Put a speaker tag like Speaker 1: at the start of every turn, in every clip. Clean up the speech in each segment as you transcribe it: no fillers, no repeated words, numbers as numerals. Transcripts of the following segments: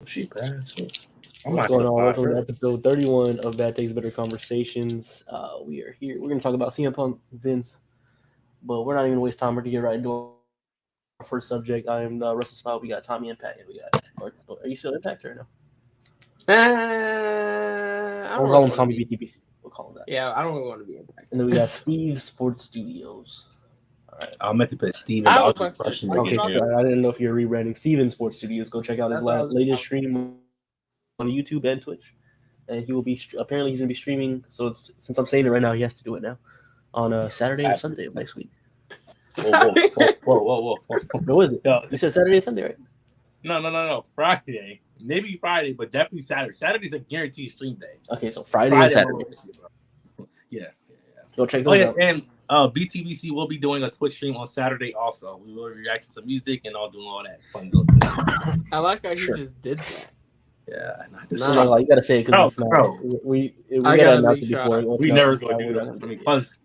Speaker 1: She bad too.
Speaker 2: What's going on? Welcome to episode 31 of Bad Takes Better Conversations. We are here. We're going to talk about CM Punk, Vince, but we're not even going to waste time. We're going to get right into our first subject. I am Russell Spot. We got Tommy Impact. And we got. Are you still Impact or no? We'll call him Tommy Btbc. We'll call him that.
Speaker 3: Yeah, I don't really want to be Impact.
Speaker 2: And then we got Steve Sports Studios. All right.
Speaker 1: I meant to put Steven.
Speaker 2: Okay, so I didn't know if you're rebranding Steven Sports Studios. Go check out his latest stream on YouTube and Twitch, and he will be apparently he's gonna be streaming. So since I'm saying it right now, he has to do it now on Saturday and Sunday of next week.
Speaker 1: Whoa.
Speaker 2: What is it? You said Saturday and Sunday, right?
Speaker 1: No. Friday, maybe Friday, but definitely Saturday. Saturday's a guaranteed stream day.
Speaker 2: Okay, so Friday and Saturday.
Speaker 1: Yeah.
Speaker 2: Go check those out.
Speaker 1: And Btbc will be doing a Twitch stream on Saturday also. We will be reacting to music and all doing all that fun stuff.
Speaker 3: I like how you just did that.
Speaker 1: Yeah,
Speaker 2: you gotta say it because we gotta announce it before.
Speaker 1: We never go do that. I mean, plus,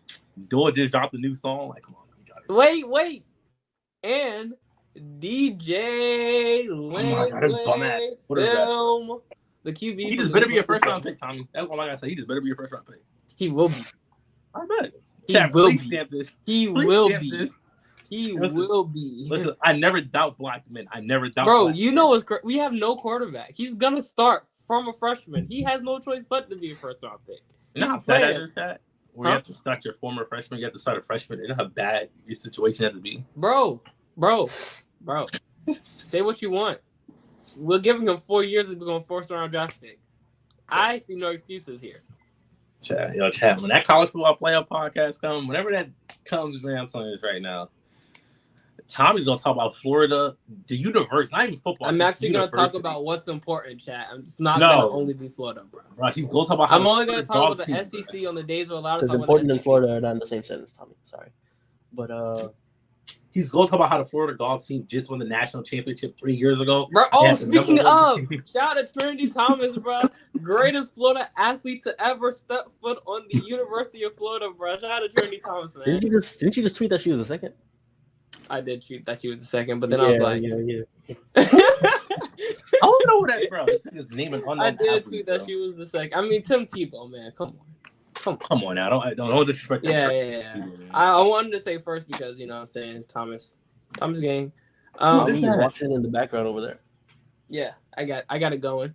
Speaker 1: Dora just dropped a new song. Like, come on,
Speaker 3: wait, and DJ Film the QB.
Speaker 1: He just better be a first round pick, Tommy. That's all I gotta say. He just better be a first round pick.
Speaker 3: He will be.
Speaker 1: I bet.
Speaker 3: He will be.
Speaker 1: Stamp this.
Speaker 3: He will be. He will be.
Speaker 1: Listen, I never doubt black men. I never doubt.
Speaker 3: Bro, you know we have no quarterback. He's gonna start from a freshman. He has no choice but to be a first round pick.
Speaker 1: Not bad. Where you have to start your former freshman, you have to start a freshman. You know how bad your situation has to be.
Speaker 3: Bro. Say what you want. We're giving him 4 years and we're going to force around draft pick. I see no excuses here.
Speaker 1: Chat. When that college football playoff podcast comes, whenever that comes, man, I'm telling you this right now. Tommy's gonna talk about Florida, the universe, not even football.
Speaker 3: I'm actually gonna talk about what's important, chat. It's not gonna only be Florida, bro.
Speaker 1: Right, he's gonna talk about.
Speaker 3: I'm only gonna talk about the SEC on the days we're allowed to talk about.
Speaker 2: Important and Florida are not in the same sentence, Tommy. Sorry, but
Speaker 1: he's gonna talk about how the Florida golf team just won the national championship 3 years ago.
Speaker 3: Bro, speaking of, shout out to Trinity Thomas, bro, greatest Florida athlete to ever step foot on the University of Florida, bro. Shout out to Trinity Thomas, man.
Speaker 2: Didn't you just tweet that she was the second?
Speaker 3: I did tweet that she was the second, but then I was like,
Speaker 1: I don't know that, bro. This name is unknown.
Speaker 3: I did tweet that she was the second. I mean, Tim Tebow, man, come
Speaker 1: on now. Don't disrespect.
Speaker 3: Yeah. I wanted to say first because you know what I'm saying Thomas gang.
Speaker 2: He's watching in the background over there.
Speaker 3: Yeah, I got it going.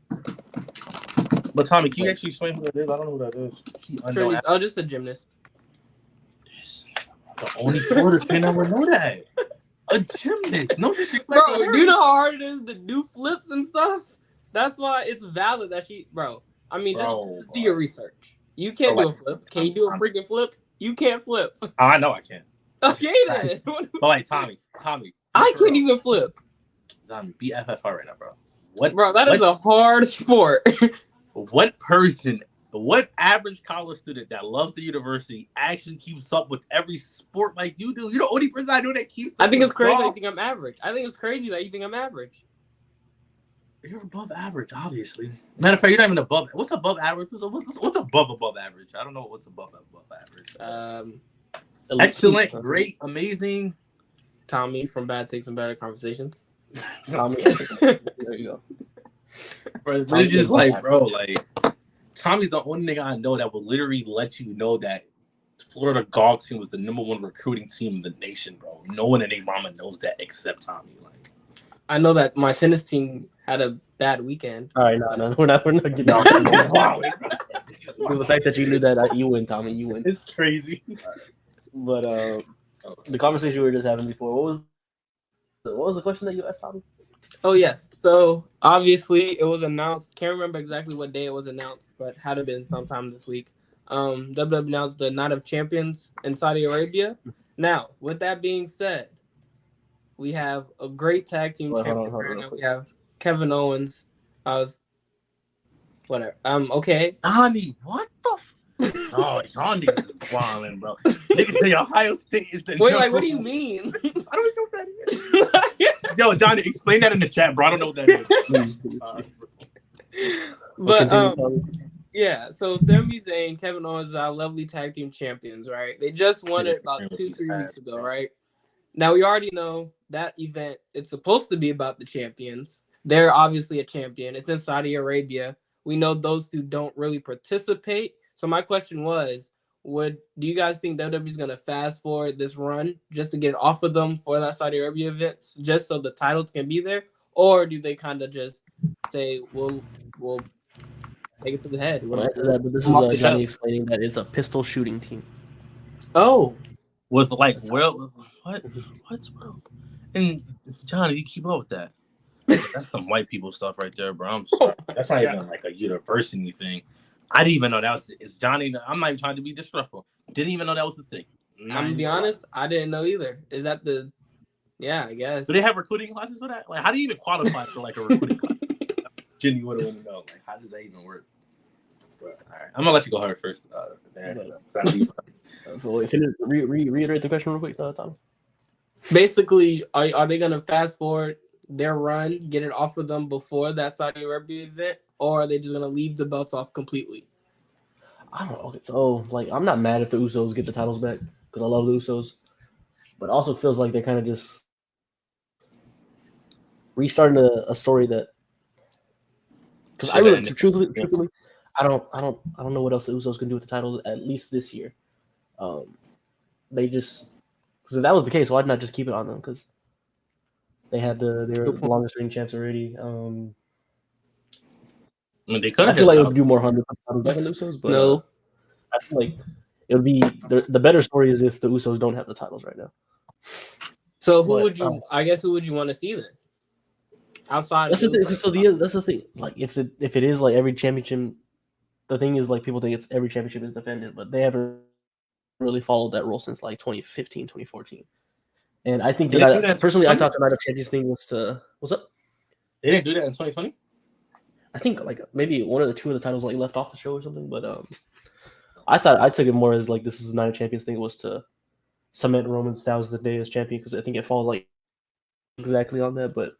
Speaker 1: But Tommy, can you actually explain who that is? I don't know who that is.
Speaker 3: Just a gymnast.
Speaker 1: The only Florida fan that would know that. A gymnast. No disrespect.
Speaker 3: Bro, do you know how hard it is to do flips and stuff? That's why it's valid that she, bro. I mean, just do your research. You can't do a flip. Can you do a freaking flip? You can't flip.
Speaker 1: I know I can.
Speaker 3: Okay, then.
Speaker 1: But like, Tommy.
Speaker 3: I can't even flip.
Speaker 1: Tommy, be FFR right now, bro.
Speaker 3: Bro, that is a hard sport.
Speaker 1: What average college student that loves the university actually keeps up with every sport like you do? You're the only person I know that keeps up.
Speaker 3: I think it's crazy that you think I'm average.
Speaker 1: You're above average, obviously. Matter of fact, you're not even above. What's above average? What's above average? I don't know what's above average. Excellent, great, amazing.
Speaker 3: Tommy from Bad Takes and Better Conversations.
Speaker 2: Tommy, there you go.
Speaker 1: Bro, it's just like, bro, like. Tommy's the only nigga I know that will literally let you know that Florida golf team was the #1 recruiting team in the nation, bro. No one in their mama knows that except Tommy. Like,
Speaker 3: I know that my tennis team had a bad weekend.
Speaker 2: All right, no, we're not getting off. Because the fact that you knew that you win, Tommy, you win.
Speaker 1: It's crazy.
Speaker 2: But the conversation we were just having before, what was the question that you asked, Tommy?
Speaker 3: Oh, yes. So, obviously, it was announced. Can't remember exactly what day it was announced, but had been sometime this week. WWE announced the Night of Champions in Saudi Arabia. Now, with that being said, we have a great tag team champion right now. We have Kevin Owens. Okay.
Speaker 1: Donnie, what the Oh, y'all niggas is wildin', bro. Niggas say Ohio State is the
Speaker 3: Wait, like, what do you mean?
Speaker 1: I don't know what that is. Yo, Johnny, explain that in the chat, bro. I don't know what that is.
Speaker 3: But, yeah, so Sami Zayn, Kevin Owens are lovely tag team champions, right? They just won it about 2-3 weeks ago, right? Now, we already know that event, it's supposed to be about the champions. they're obviously a champion. It's in Saudi Arabia. We know those two don't really participate. So my question was, do you guys think WWE is going to fast forward this run just to get it off of them for that Saudi Arabia event, just so the titles can be there? Or do they kind of just say, we'll take it to the head?
Speaker 2: Well, answer that, but this is Johnny explaining that it's a pistol shooting team.
Speaker 3: Oh.
Speaker 1: With like, well, what? And Johnny, you keep up with that? That's some white people stuff right there, bro. I'm sorry. That's not even like a university thing. I didn't even know that was. It's Johnny. I'm not even trying to be disrespectful. Didn't even know that was the thing.
Speaker 3: I'm gonna be honest. I didn't know either. Is that the? Yeah, I guess.
Speaker 1: Do they have recruiting classes for that? Like, how do you even qualify for like a recruiting class? Jenny would want to know. Like, how does that even work? But, all right, I'm gonna let you go hard first.
Speaker 2: Reiterate the question real quick, Tom.
Speaker 3: Basically, are they gonna fast forward their run, get it off of them before that Saudi Arabia event, or are they just gonna leave the belts off completely?
Speaker 2: I don't know. So, like, I'm not mad if the Usos get the titles back because I love the Usos, but it also feels like they're kind of just restarting a story that. Because I really, truthfully, I don't know what else the Usos can do with the titles at least this year. They just because if that was the case, why not just keep it on them? Because they had their longest reigning champs already.
Speaker 1: I mean, they could.
Speaker 2: I feel like it would do more harm to put titles back on the Usos, but
Speaker 3: no.
Speaker 2: I feel like it would be the better story is if the Usos don't have the titles right now.
Speaker 3: So who would you want to see then? Outside.
Speaker 2: That's the thing. So that's the thing. Like if it is like every championship, the thing is like people think it's every championship is defended, but they haven't really followed that rule since like 2015, 2014. And I think personally, I thought the Night of Champions thing was to what's up?
Speaker 1: They didn't do that in 2020.
Speaker 2: I think like maybe one or the two of the titles like left off the show or something, but I took it more as like this is a Night of Champions thing was to cement Roman's that was the day as champion because I think it followed like exactly on that. But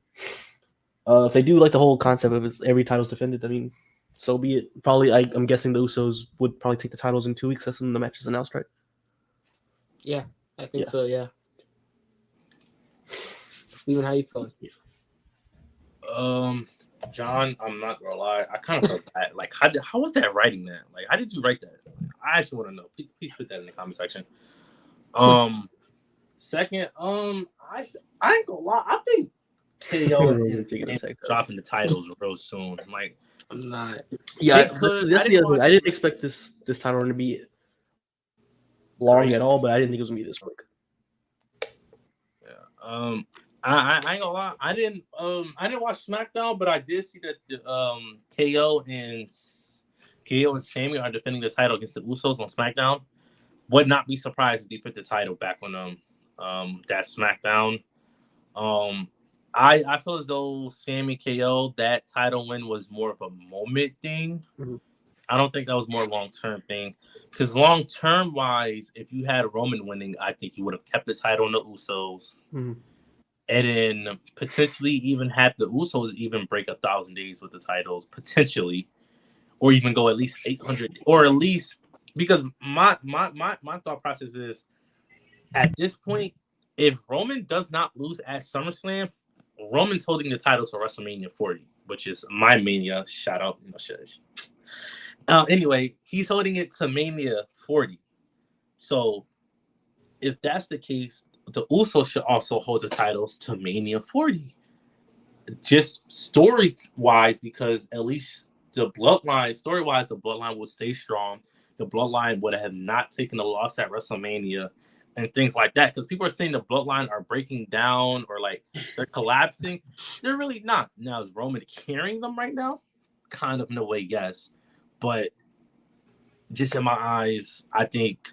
Speaker 2: if they do like the whole concept of every title's defended, I mean, so be it. Probably, I'm guessing the Usos would probably take the titles in 2 weeks. That's when the match is announced, right?
Speaker 3: Yeah, I think so. Yeah. Steven, how you feeling?
Speaker 1: John, I'm not gonna lie. I kind of felt bad. Like, how was that writing that? Like, how did you write that? I actually want to know. Please put that in the comment section. Second, I ain't gonna lie. I think KO is dropping the titles real soon. Like,
Speaker 3: I'm not.
Speaker 2: Yeah, that's the other thing. I didn't expect this title run to be long at all, but I didn't think it was gonna be this quick.
Speaker 1: Yeah. I ain't gonna lie. I didn't watch SmackDown, but I did see that KO and Sami are defending the title against the Usos on SmackDown. Would not be surprised if they put the title back on that SmackDown. I feel as though Sami KO, that title win was more of a moment thing. Mm-hmm. I don't think that was more long-term thing. Because long-term wise, if you had Roman winning, I think you would have kept the title on the Usos. Mm-hmm. And then potentially even had the Usos even break 1,000 days with the titles, potentially. Or even go at least 800. Or at least, because my thought process is, at this point, if Roman does not lose at SummerSlam, Roman's holding the title to WrestleMania 40, which is my Mania. Shout out, shush. Anyway, he's holding it to Mania 40. So, if that's the case, the Usos should also hold the titles to Mania 40. Just story-wise, because at least the bloodline, story-wise, the bloodline will stay strong. The bloodline would have not taken a loss at WrestleMania and things like that. Because people are saying the bloodline are breaking down or like they're collapsing. They're really not. Now, is Roman carrying them right now? Kind of in a way, yes. But just in my eyes, I think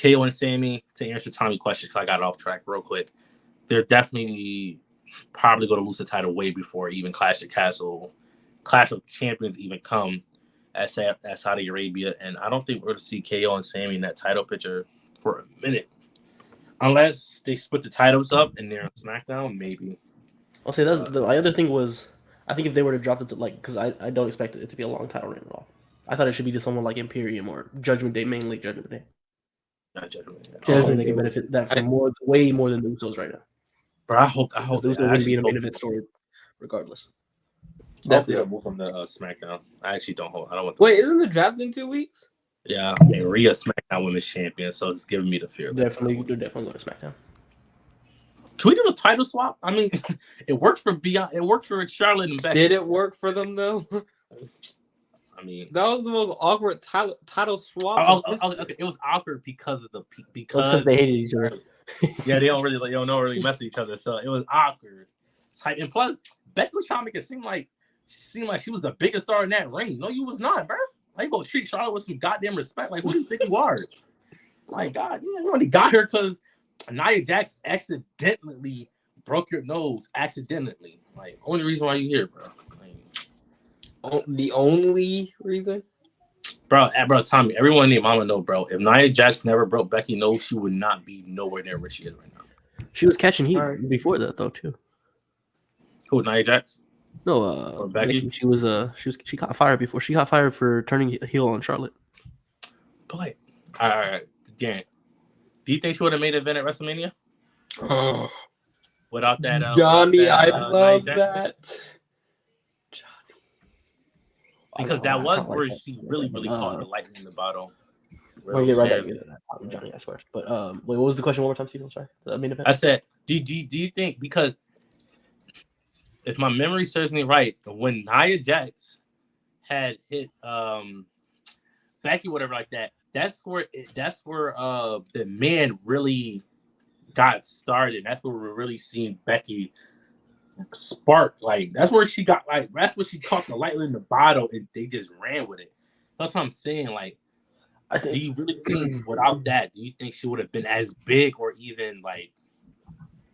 Speaker 1: KO and Sami, to answer Tommy's question, because I got off track real quick, they're definitely probably going to lose the title way before even Clash of Champions even come at Saudi Arabia. And I don't think we're going to see KO and Sami in that title picture for a minute. Unless they split the titles up and they're on SmackDown, maybe.
Speaker 2: I'll say that's my other thing was, I think if they were to drop it to because I don't expect it to be a long title reign at all. I thought it should be just someone like Imperium or Judgment Day, mainly Judgment Day.
Speaker 1: Not Judgment Day.
Speaker 2: I think they can benefit that from way more than the Usos right now.
Speaker 1: But I hope
Speaker 2: the Usos wouldn't be in a main event story, regardless.
Speaker 1: Hopefully they'll move from the SmackDown. I actually don't hold. I don't want.
Speaker 3: Wait, isn't the draft in 2 weeks?
Speaker 1: Yeah, and Rhea SmackDown Women's Champion, so it's giving me the fear.
Speaker 2: They're definitely going to SmackDown.
Speaker 1: Can we do a title swap? I mean, it worked for Beyond. It worked for Charlotte and Becky.
Speaker 3: Did it work for them though?
Speaker 1: I mean,
Speaker 3: that was the most awkward title swap.
Speaker 1: Okay, it was awkward because
Speaker 2: they hated each other.
Speaker 1: Yeah, they don't really mess with each other, so it was awkward. And plus, Becky was trying to make it seem like she was the biggest star in that ring. No, you was not, bro. Like, you go treat Charlotte with some goddamn respect. Like, who do you think you are? My God, you only got her because Nia Jax accidentally broke your nose. Accidentally. Like, only reason why you here, bro. Like,
Speaker 3: the only reason?
Speaker 1: Bro, Tommy, everyone named Mama know, bro. If Nia Jax never broke Becky's nose, she would not be nowhere near where she is right now.
Speaker 2: She was catching heat before that, though, too.
Speaker 1: Who, Nia Jax?
Speaker 2: No, Becky. She caught fire before. She caught fire for turning heel on Charlotte.
Speaker 1: But like, all right, Darren, do you think she would have made an event at WrestleMania? Without that,
Speaker 3: Johnny, I love that.
Speaker 1: Johnny, because that was where she really caught the lightning in the bottle.
Speaker 2: We'll get right back into that, Johnny, I swear. But wait, what was the question one more time, Steve? I'm sorry.
Speaker 1: I said, do you think, because if my memory serves me right, when Nia Jax had hit Becky, whatever like that, that's where the man really got started. That's where we're really seeing Becky spark. Like, that's where she got, like, that's where she caught the lightning in the bottle and they just ran with it. That's what I'm saying. Like, do you really think without that, do you think she would have been as big or even like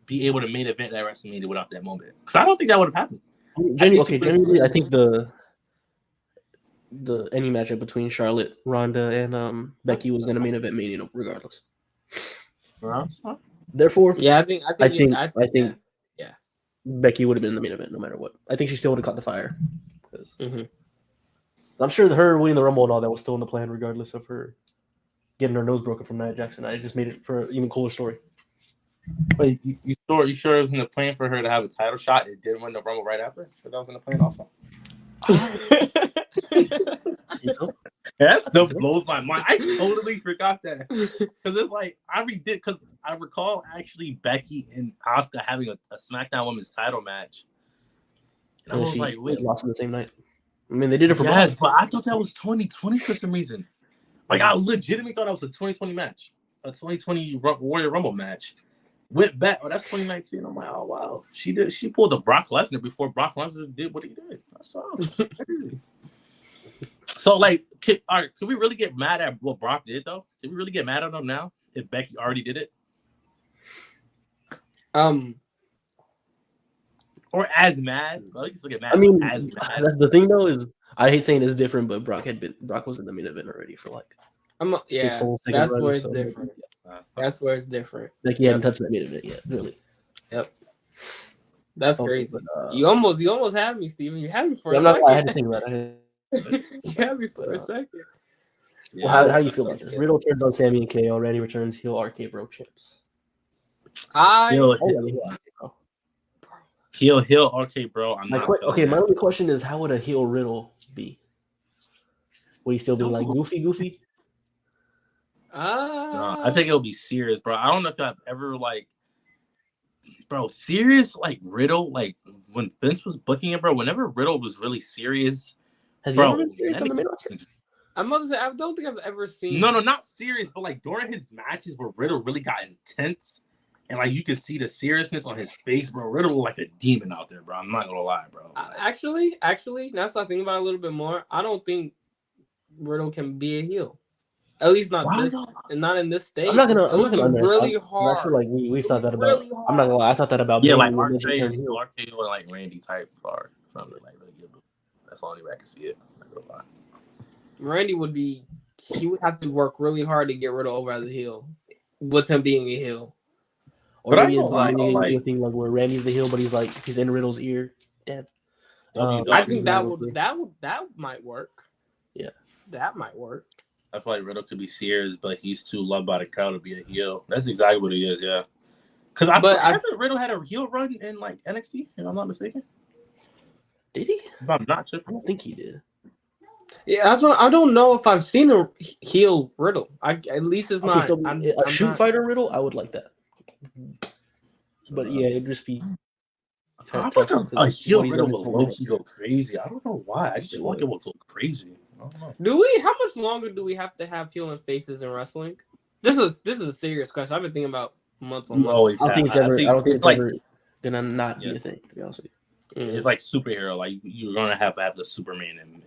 Speaker 1: be able to main event at WrestleMania without that moment? Because I don't think that would have happened.
Speaker 2: Genuinely, I think the any matchup between Charlotte, Ronda, and Becky was going to main event Mania regardless. Therefore,
Speaker 3: yeah, I think
Speaker 2: Becky would have been in the main event no matter what. I think she still would have caught the fire. I'm sure her winning the Rumble and all that was still in the plan, regardless of her getting her nose broken from Nia Jackson. I just made it for an even cooler story.
Speaker 1: Wait, you sure it was in the plan for her to have a title shot? It didn't win the Rumble right after? Sure, that was in the plan also. That still blows my mind. I totally forgot that because it's like because I recall actually Becky and Asuka having a SmackDown Women's title match, and I was like, wait,
Speaker 2: lost in the same night. I mean, they did it for
Speaker 1: yes, but I thought that was 2020 for some reason. Like, I legitimately thought that was a 2020 match, a 2020 Royal Rumble match. Went back, that's 2019. I'm like, oh wow, she pulled the Brock Lesnar before Brock Lesnar did what he did. That's all crazy. So, like, can we really get mad at what Brock did though? Can we really get mad at him now if Becky already did it? Or as mad? I think get mad.
Speaker 2: I mean,
Speaker 1: as mad.
Speaker 2: That's the thing though, is I hate saying it's different, but Brock was in the main event already for like.
Speaker 3: That's where it's different. That's where it's different.
Speaker 2: Like he hadn't touched that main event yet, really.
Speaker 3: Yep. That's crazy. But, you almost had me, Steven. You had me for a second.
Speaker 2: I had to think about it.
Speaker 3: You had me for a second.
Speaker 2: Well, how do you feel about this? Riddle turns on Sammy and KO. Randy returns heel RK Bro champs.
Speaker 1: Heel RK Bro. My
Speaker 2: only question is, how would a heel Riddle be? Would he still be like goofy?
Speaker 1: No, I think it'll be serious, bro. I don't know if I've ever serious like Riddle, like when Vince was booking it, bro. Whenever Riddle was really serious,
Speaker 2: has he ever been serious on the main roster?
Speaker 3: I'm about to say, I don't think I've ever seen.
Speaker 1: No, not serious, but like during his matches where Riddle really got intense, and like you could see the seriousness on his face, bro. Riddle looked like a demon out there, bro. I'm not gonna lie, bro.
Speaker 3: Actually, now that I think about it a little bit more, I don't think Riddle can be a heel. At least not not in this stage.
Speaker 2: I'm not gonna
Speaker 3: really hard.
Speaker 2: I feel like we've thought that about. Really I'm not gonna lie. I thought that about.
Speaker 1: Yeah, like RK or like Randy type card from the like really good. That's the only way I can see it. I'm not gonna lie.
Speaker 3: Randy he would have to work really hard to get Riddle over as a heel, with him being a heel.
Speaker 2: Or maybe it's like thing like where Randy's the heel, but he's in Riddle's ear. Damn.
Speaker 3: I think that might work.
Speaker 2: Yeah,
Speaker 3: that might work.
Speaker 1: I feel like Riddle could be serious, but he's too loved by the crowd to be a heel. That's exactly what he is, yeah. Because I think Riddle had a heel run in like NXT, if I'm not mistaken.
Speaker 2: Did he?
Speaker 1: If I'm not
Speaker 2: I
Speaker 1: tripping.
Speaker 2: don't think he did.
Speaker 3: Yeah, I don't know if I've seen a heel Riddle. At least it's not.
Speaker 2: So
Speaker 3: I'm
Speaker 2: shoot
Speaker 3: not,
Speaker 2: fighter Riddle, I would like that. But yeah, it'd just be.
Speaker 1: I feel like a heel Riddle will low-key go crazy. I don't know why. I just feel like it will go crazy. I don't know.
Speaker 3: How much longer do we have to have heel and faces in wrestling? This is a serious question. I've been thinking about months on months.
Speaker 2: I don't think it's ever gonna not be a thing, to be honest with you.
Speaker 1: It's like superhero. Like you're gonna have the Superman and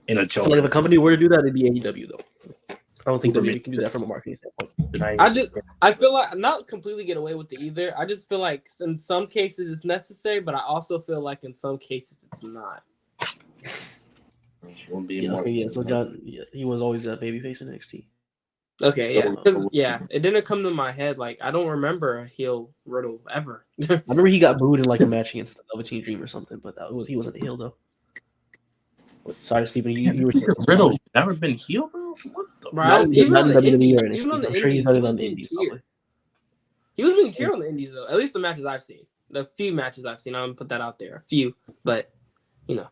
Speaker 1: in a Joker.
Speaker 2: So like if a company were to do that, it'd be AEW though. I don't think WWE can do that from a marketing standpoint.
Speaker 3: I feel like not completely get away with it either. I just feel like in some cases it's necessary, but I also feel like in some cases it's not.
Speaker 2: So John, he was always a babyface in NXT.
Speaker 3: Okay, yeah, it didn't come to my head. Like I don't remember a heel Riddle ever.
Speaker 2: I remember he got booed in like a match against the Velveteen Dream or something, but he wasn't a heel though. Sorry, Stephen, you were
Speaker 1: Riddle never been heel, bro. What the?
Speaker 3: Even on the Indies,
Speaker 2: I'm sure he's done it on the Indies.
Speaker 3: He was being cheered on the Indies though. At least the matches I've seen, the few matches I've seen. I'm gonna put that out there, a few, but you know.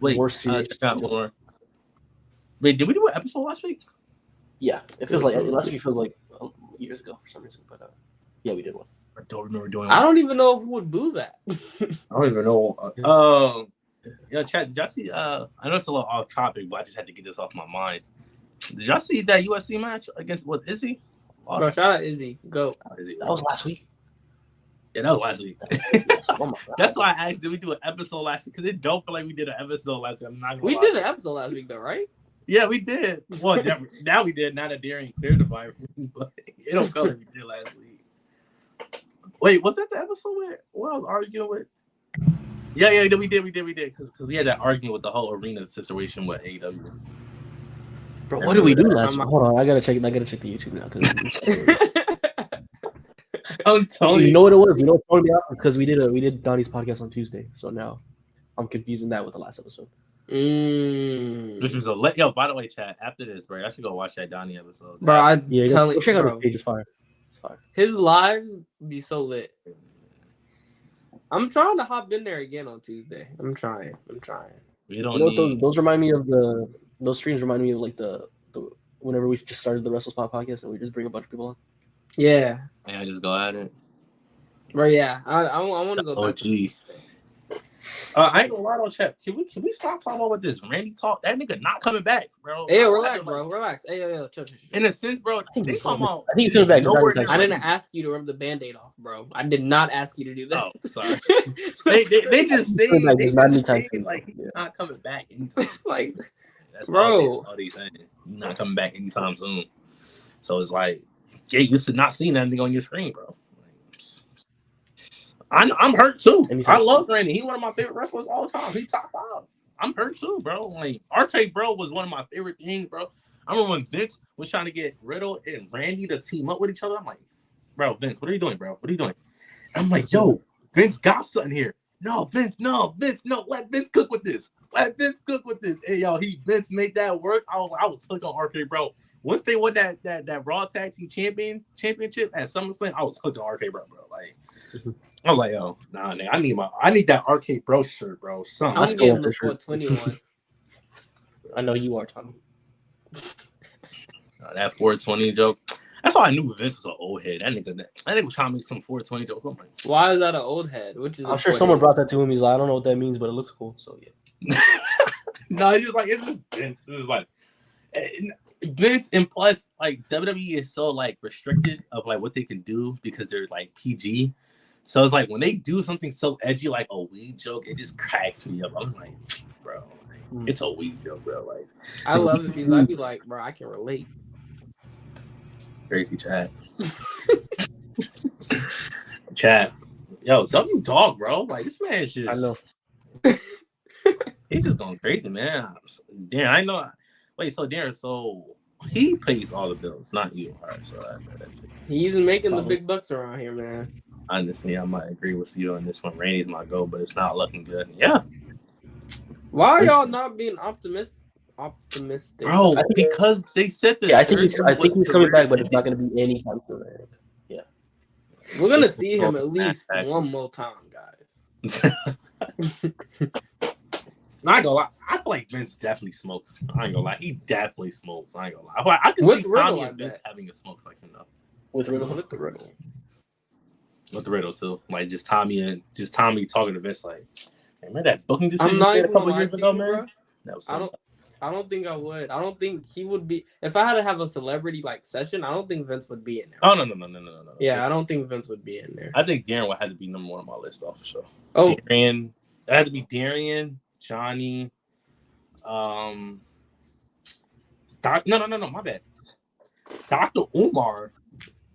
Speaker 1: Wait, more. Wait, did we do an episode last week?
Speaker 2: Yeah, it feels like last week feels like years ago for some reason, but yeah, we did one.
Speaker 1: I don't remember doing.
Speaker 3: I don't even know who would boo that.
Speaker 1: I don't even know. Chat. Did y'all see? I know it's a little off topic, but I just had to get this off my mind. Did y'all see that UFC match against Izzy?
Speaker 3: Bro, shout out Izzy. Go.
Speaker 2: Izzy. That was last week.
Speaker 1: Yeah, that was last week. That's why I asked, did we do an episode last week? Because it don't feel like we did an episode last week. I'm not gonna lie.
Speaker 3: We did an episode last week, though, right?
Speaker 1: Yeah, we did. Well, now we did. Now that Darian cleared the virus, but it don't feel like we did last week. Wait, was that the episode where I was arguing with? Yeah, we did. Because we had that argument with the whole arena situation with AEW.
Speaker 2: Bro, what did we do last week? Hold on, I gotta check the YouTube now.
Speaker 1: I'm telling you.
Speaker 2: You know what it was? You know what throwing me off? Because we did Donnie's podcast on Tuesday, so now I'm confusing that with the last episode.
Speaker 1: Which was by the way, chat, after this, bro, I should go watch that Donnie episode.
Speaker 3: Bro,
Speaker 2: check out his page. It's fire.
Speaker 3: His lives be so lit. I'm trying to hop in there again on Tuesday. I'm trying.
Speaker 1: We don't
Speaker 2: those remind me of those streams remind me of like the whenever we just started the WrestleSpot podcast and we just bring a bunch of people on.
Speaker 3: Yeah.
Speaker 1: Yeah, just go at it.
Speaker 3: But yeah, I want to go back.
Speaker 1: I ain't gonna lie on chat. Can we stop talking about this Randy talk? That nigga not coming back, bro.
Speaker 3: Hey, relax, bro. Relax. Hey, chill.
Speaker 1: In a sense, bro, I think he's coming
Speaker 2: back.
Speaker 3: I didn't ask you to rip the Band-Aid off, bro. I did not ask you to do that.
Speaker 1: Oh, sorry. they just say he's not coming back anytime.
Speaker 3: Like,
Speaker 1: that's
Speaker 3: bro,
Speaker 1: all they saying. He's not coming back anytime soon. So it's like, yeah, you should not see nothing on your screen, bro. I'm hurt too. I love Randy. He's one of my favorite wrestlers all the time. He's top 5. I'm hurt too, bro. Like RK Bro was one of my favorite things, bro. I remember when Vince was trying to get Riddle and Randy to team up with each other. I'm like, bro, Vince, what are you doing, bro? What are you doing? I'm like, yo, Vince got something here. No, Vince, no. Let Vince cook with this. Hey, yo, Vince made that work. I was hooked on RK Bro. Once they won that Raw Tag Team Championship at SummerSlam, I was hooked on RK Bro. Like, I was like, yo, nah, nigga, I need that RK Bro shirt, bro. Something.
Speaker 3: I'm getting the 421.
Speaker 2: I know you are, Tommy.
Speaker 1: That 420 joke. That's why I knew Vince was an old head. That nigga was trying to make some 420 jokes. I'm like,
Speaker 3: why is that an old head?
Speaker 2: I'm sure someone brought that to him. He's like, I don't know what that means, but it looks cool. So yeah.
Speaker 1: No, it's just Vince. It's like Vince, and plus like WWE is so like restricted of like what they can do because they're like PG. So it's like when they do something so edgy like a weed joke, it just cracks me up. I'm like, bro, it's a weed joke, bro. Like,
Speaker 3: I love it because I'd be like, bro, I can relate.
Speaker 1: Crazy chat. Chat. Yo, W Dog, bro. Like this man is just.
Speaker 2: I know.
Speaker 1: He's just going crazy, man. Darren, I know. Wait, so Darren, he pays all the bills, not you. All right, so
Speaker 3: he's making the big bucks around here, man.
Speaker 1: Honestly, I might agree with you on this one. Randy's my goal, but it's not looking good. Yeah.
Speaker 3: Why are y'all not being optimistic?
Speaker 1: Bro, because they said this.
Speaker 2: Yeah, I think he's coming back, but it's not going to be anytime soon. Yeah.
Speaker 3: We're gonna see him at least one more time, guys.
Speaker 1: Not gonna lie, I feel like Vince definitely smokes. I ain't gonna lie, he definitely smokes. I ain't gonna lie. I feel like I can
Speaker 3: With
Speaker 1: see
Speaker 3: Riddle,
Speaker 1: Tommy
Speaker 3: I
Speaker 1: and Vince
Speaker 3: bet.
Speaker 1: having a smokes like him though.
Speaker 2: With Riddle.
Speaker 3: With the Riddle.
Speaker 1: With the Riddle too, like just Tommy talking to Vince like, hey, remember that booking decision
Speaker 3: I'm not
Speaker 1: you made
Speaker 3: even
Speaker 1: a couple
Speaker 3: gonna lie
Speaker 1: years
Speaker 3: to
Speaker 1: ago,
Speaker 3: you,
Speaker 1: man?
Speaker 3: bro.
Speaker 1: That was
Speaker 3: I don't think I would. I don't think he would be. If I had to have a celebrity like session, I don't think Vince would be in there.
Speaker 1: Oh no.
Speaker 3: Yeah, I don't think Vince would be in there.
Speaker 1: I think Darren would have to be number one on my list, though, for sure.
Speaker 3: Oh,
Speaker 1: Darren, it had to be Darren, Johnny, no, my bad. Dr. Umar,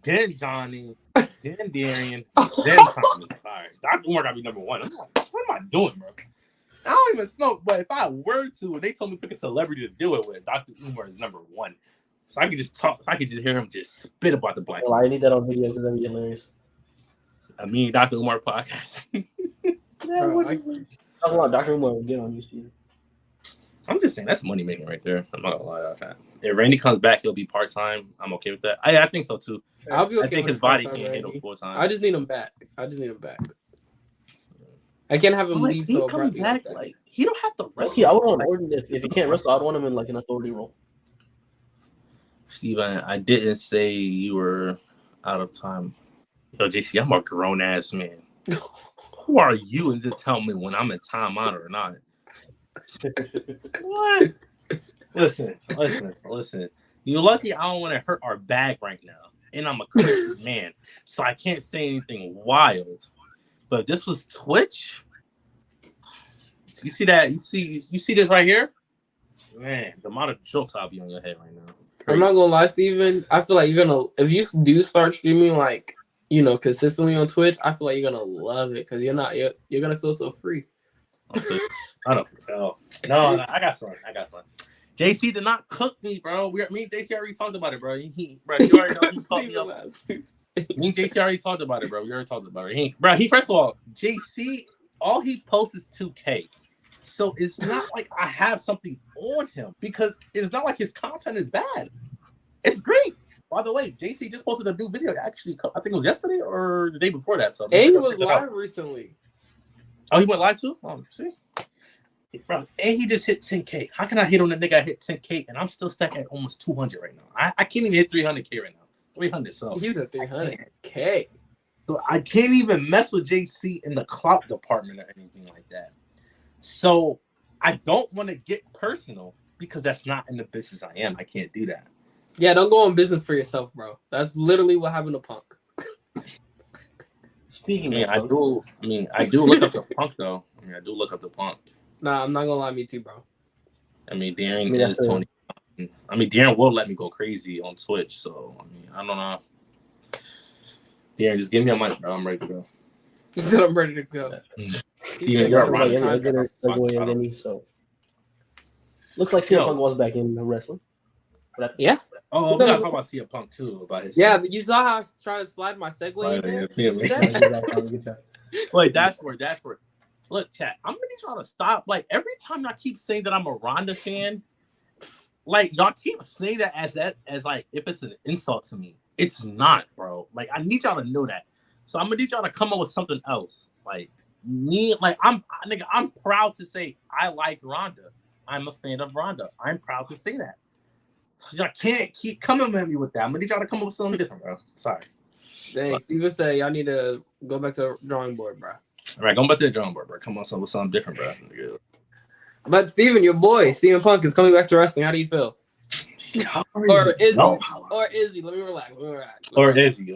Speaker 1: then Johnny, then Darian, then Tommy. Sorry, Dr. Umar gotta be number one. I'm like, what am I doing, bro? I don't even smoke, but if I were to, and they told me to pick a celebrity to do it with, Dr. Umar is number one. So I could just talk. I could just hear him just spit about the black.
Speaker 2: Well, I need that on video because that'd be hilarious.
Speaker 1: I mean, Dr. Umar podcast.
Speaker 2: Dr. Umar will get on you, Steven.
Speaker 1: I'm just saying that's money making right there. I'm not gonna lie about that. If Randy comes back, he'll be part time. I'm okay with that. I think so too.
Speaker 3: I'll be okay.
Speaker 1: I think
Speaker 3: with
Speaker 1: his body
Speaker 3: part-time
Speaker 1: can't
Speaker 3: Randy.
Speaker 1: handle full time.
Speaker 3: I just need him back. I can't have him leave so abruptly
Speaker 1: back. Like he don't have to wrestle.
Speaker 2: I would want Orton if he can't wrestle. I'd want him in like an authority role.
Speaker 1: Steven, I didn't say you were out of time. Yo, JC, I'm a grown ass man. Who are you and to tell me when I'm in timeout or not? What? Listen. You're lucky I don't want to hurt our bag right now. And I'm a Christian man, so I can't say anything wild. But if this was Twitch, you see that? You see this right here? Man, the amount of jokes I'll be on your head right now.
Speaker 3: I'm not gonna lie, Steven. I feel like you're gonna, if you do start streaming like, consistently on Twitch, I feel like you're gonna love it because you're gonna feel so free.
Speaker 1: I don't think so. No, I got some. JC did not cook me, bro. Me and JC already talked about it, bro. You already know he caught me up. Me and JC already talked about it, bro. We already talked about it. He first of all, JC, all he posts is 2K. So it's not like I have something on him because it's not like his content is bad. It's great. By the way, JC just posted a new video. Actually, I think it was yesterday or the day before that. So
Speaker 3: and he was live recently.
Speaker 1: Oh, he went live too? Oh, see? Bro, and he just hit 10K. How can I hit on the nigga I hit 10K and I'm still stuck at almost 200 right now? I can't even hit 300K right now. 300. So
Speaker 3: he was at 300K.
Speaker 1: So I can't even mess with JC in the clout department or anything like that. So I don't want to get personal because that's not in the business I am. I can't do that.
Speaker 3: Yeah, don't go on business for yourself, bro. That's literally what happened to Punk.
Speaker 2: Speaking of
Speaker 1: I do look up the Punk though. I do look up the Punk.
Speaker 3: Nah, I'm not gonna lie, me too, bro.
Speaker 1: Darren is Tony. Darren will let me go crazy on Twitch, so I don't know. Darren, just give me a mic, bro. I'm ready to go.
Speaker 3: He said I'm ready to go.
Speaker 2: You're right. So looks like CM Punk was back in wrestling.
Speaker 3: Yeah.
Speaker 1: Oh, we gotta talk about CM Punk too. About his
Speaker 3: you saw how I was trying to slide my segue.
Speaker 1: Wait, dashboard. Look, chat. I'm gonna need y'all to stop. Like every time y'all keep saying that I'm a Ronda fan, like y'all keep saying that as like if it's an insult to me. It's not, bro. Like I need y'all to know that. So I'm gonna need y'all to come up with something else. Like me, like I'm proud to say I like Ronda. I'm a fan of Ronda. I'm proud to say that. So y'all can't keep coming at me with that. I'm gonna need y'all to come up with something different, bro. Sorry.
Speaker 3: Dang, Steven said y'all need to go back to the drawing board, bro.
Speaker 1: All right, going back to the drawing board, bro. Come on, with something different, bro.
Speaker 3: But Steven, your boy, CM Punk is coming back to wrestling. How do you feel? Or is he? Let me relax. Or is he?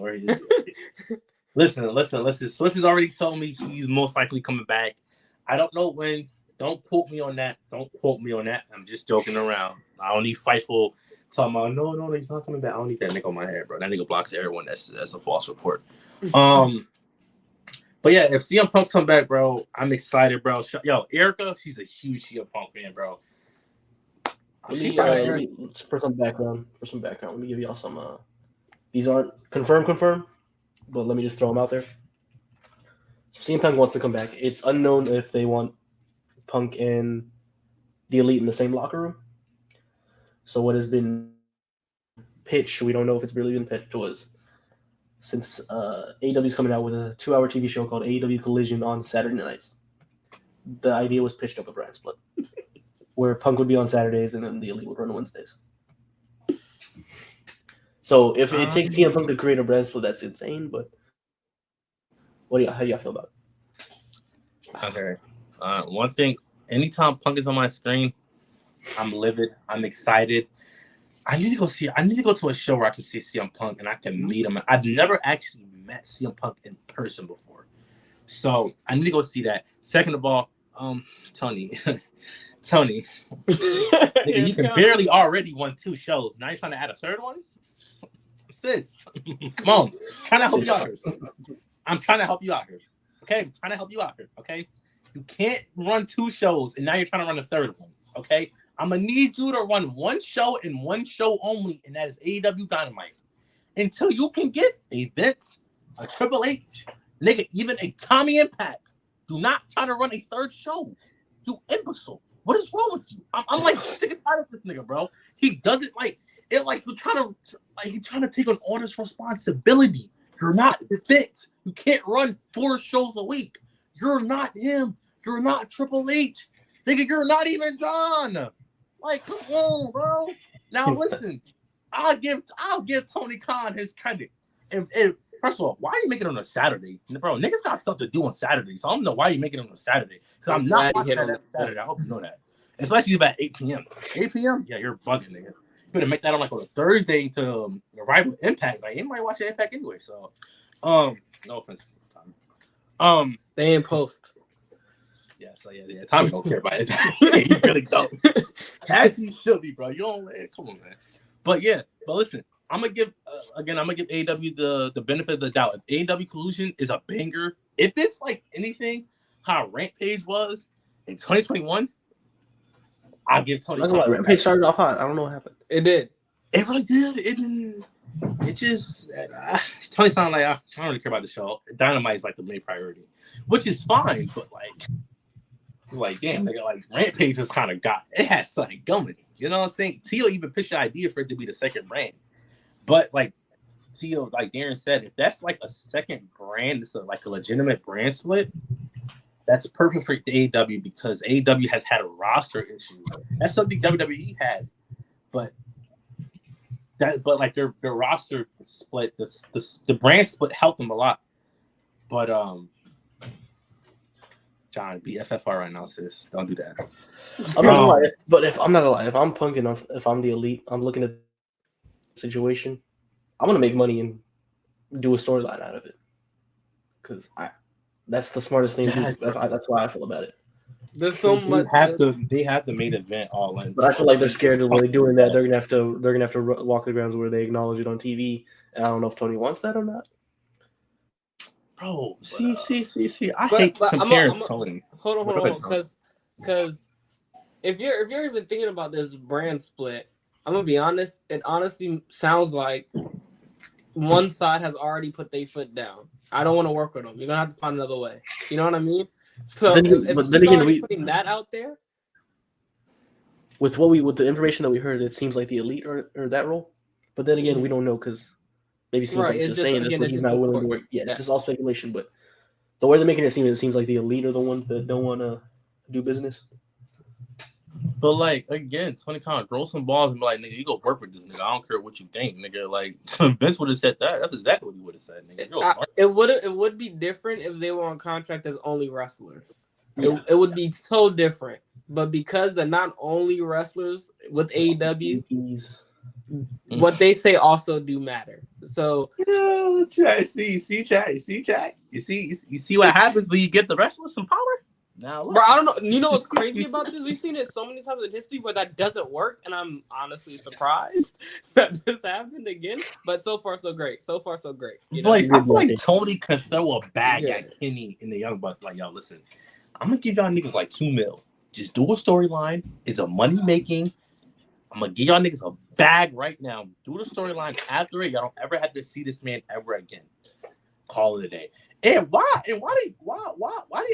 Speaker 1: Listen. Switch has already told me he's most likely coming back. I don't know when. Don't quote me on that. I'm just joking around. I don't need Fightful talking about no, he's not coming back. I don't need that nigga on my head, bro. That nigga blocks everyone. That's a false report. But yeah, if CM Punk's come back, bro, I'm excited, bro. Yo, Erica, she's a huge CM Punk fan, bro.
Speaker 2: For some background, let me give y'all some. These aren't confirmed, but let me just throw them out there. So CM Punk wants to come back. It's unknown if they want Punk and the Elite in the same locker room. So what has been pitched, we don't know if it's really been pitched, was since AEW is coming out with a 2-hour TV show called AEW Collision on Saturday nights. The idea was pitched up a brand split, where Punk would be on Saturdays and then the Elite would run on Wednesdays. So if it takes CM Punk to create a brand split, that's insane. But how do y'all feel about it?
Speaker 1: Okay. One thing, anytime Punk is on my screen, I'm livid. I'm excited. I need to go to a show where I can see CM Punk and I can meet him. I've never actually met CM Punk in person before. So I need to go see that. Second of all, Tony, nigga, you can barely already won 2 shows. Now you're trying to add a third one? Sis, come on. Trying to help you out here. I'm trying to help you out here. Okay? I'm trying to help you out here. Okay? You can't run 2 shows and now you're trying to run a third one. Okay? I'm going to need you to run 1 show and 1 show only, and that is AEW Dynamite. Until you can get a Vince, a Triple H, nigga, even a Tommy Impact. Do not try to run a 3rd show. You imbecile. What is wrong with you? I'm like sick and tired of this nigga, bro. He doesn't like it. Like he's trying to take on all this responsibility. You're not Vince. You can't run 4 shows a week. You're not him. You're not Triple H. Nigga, you're not even John. Like, come on, bro. Now listen, I'll give Tony Khan his credit. If first of all, why are you making it on a Saturday? Bro, niggas got stuff to do on Saturday, so I don't know why you making it on a Saturday. Because I'm not watching that on Saturday. I hope you know that. Especially about 8 p.m. 8 p.m.? Yeah, you're bugging, nigga. You better make that on like on a Thursday to arrive with Impact. Like, anybody watching Impact anyway, so no offense. Tommy.
Speaker 3: They in post.
Speaker 1: Yeah, so yeah. Tommy don't care about it. He really don't. As he should be, bro. You don't come on, man. But listen, I'm gonna give AEW the benefit of the doubt. If AEW Collusion is a banger, if it's like anything how Rampage was in 2021, I'll give Tony.
Speaker 2: Rampage started off hot. I don't know what happened.
Speaker 3: It did.
Speaker 1: It really did. It just Tony sounded like I don't really care about the show. Dynamite is like the main priority, which is fine, but like damn, nigga, like Rampage just kind of it has something going. You know what I'm saying? Tio even pitched the idea for it to be the second brand, but like Tio, like Darren said, if that's like a second brand, it's like a legitimate brand split. That's perfect for AEW because AEW has had a roster issue. That's something WWE had, but like their roster split, the brand split helped them a lot. But John, be FFR right now, sis. Don't do that.
Speaker 2: I'm not gonna lie, if I'm Punk enough, if I'm the Elite, I'm looking at the situation. I'm gonna make money and do a storyline out of it because that's the smartest thing. That's why I feel about it.
Speaker 3: There's so much.
Speaker 1: They have the main event all in.
Speaker 2: But I feel like they're scared of really doing that. They're gonna have to walk the grounds where they acknowledge it on TV. And I don't know if Tony wants that or not.
Speaker 1: Bro, see. I hate comparing Tony.
Speaker 3: Hold on, because if you're even thinking about this brand split, I'm gonna be honest. It honestly sounds like one side has already put their foot down. I don't want to work with them. You're gonna have to find another way. You know what I mean? So putting that out there,
Speaker 2: with the information that we heard, it seems like the Elite or that role. But then again, we don't know because maybe Punk's just saying this, but he's not willing to work. Yeah, it's just all speculation. But the way they're making it seems like the Elite are the ones that don't want to do business.
Speaker 1: But like again, Tony Khan grow some balls and be like, nigga, you go work with this nigga. I don't care what you think, nigga. Like Vince would have said that. That's exactly what he would have said, nigga.
Speaker 3: It would be different if they were on contract as only wrestlers. Yeah. It would be so different. But because they're not only wrestlers with AEW, what they say also do matter. So
Speaker 1: see, chat. You see what happens when you get the wrestlers some power? Now,
Speaker 3: bro, I don't know. You know what's crazy about this? We've seen it so many times in history where that doesn't work, and I'm honestly surprised that this happened again. But so far, so great. You know?
Speaker 1: Like I feel like Tony could throw a bag at Kenny in the Young Bucks. Like, yo, listen, I'm gonna give y'all niggas like $2 million. Just do a storyline. It's a money making. I'm gonna give y'all niggas a bag right now. Do the storyline. After it, y'all don't ever have to see this man ever again. Call it a day. And why they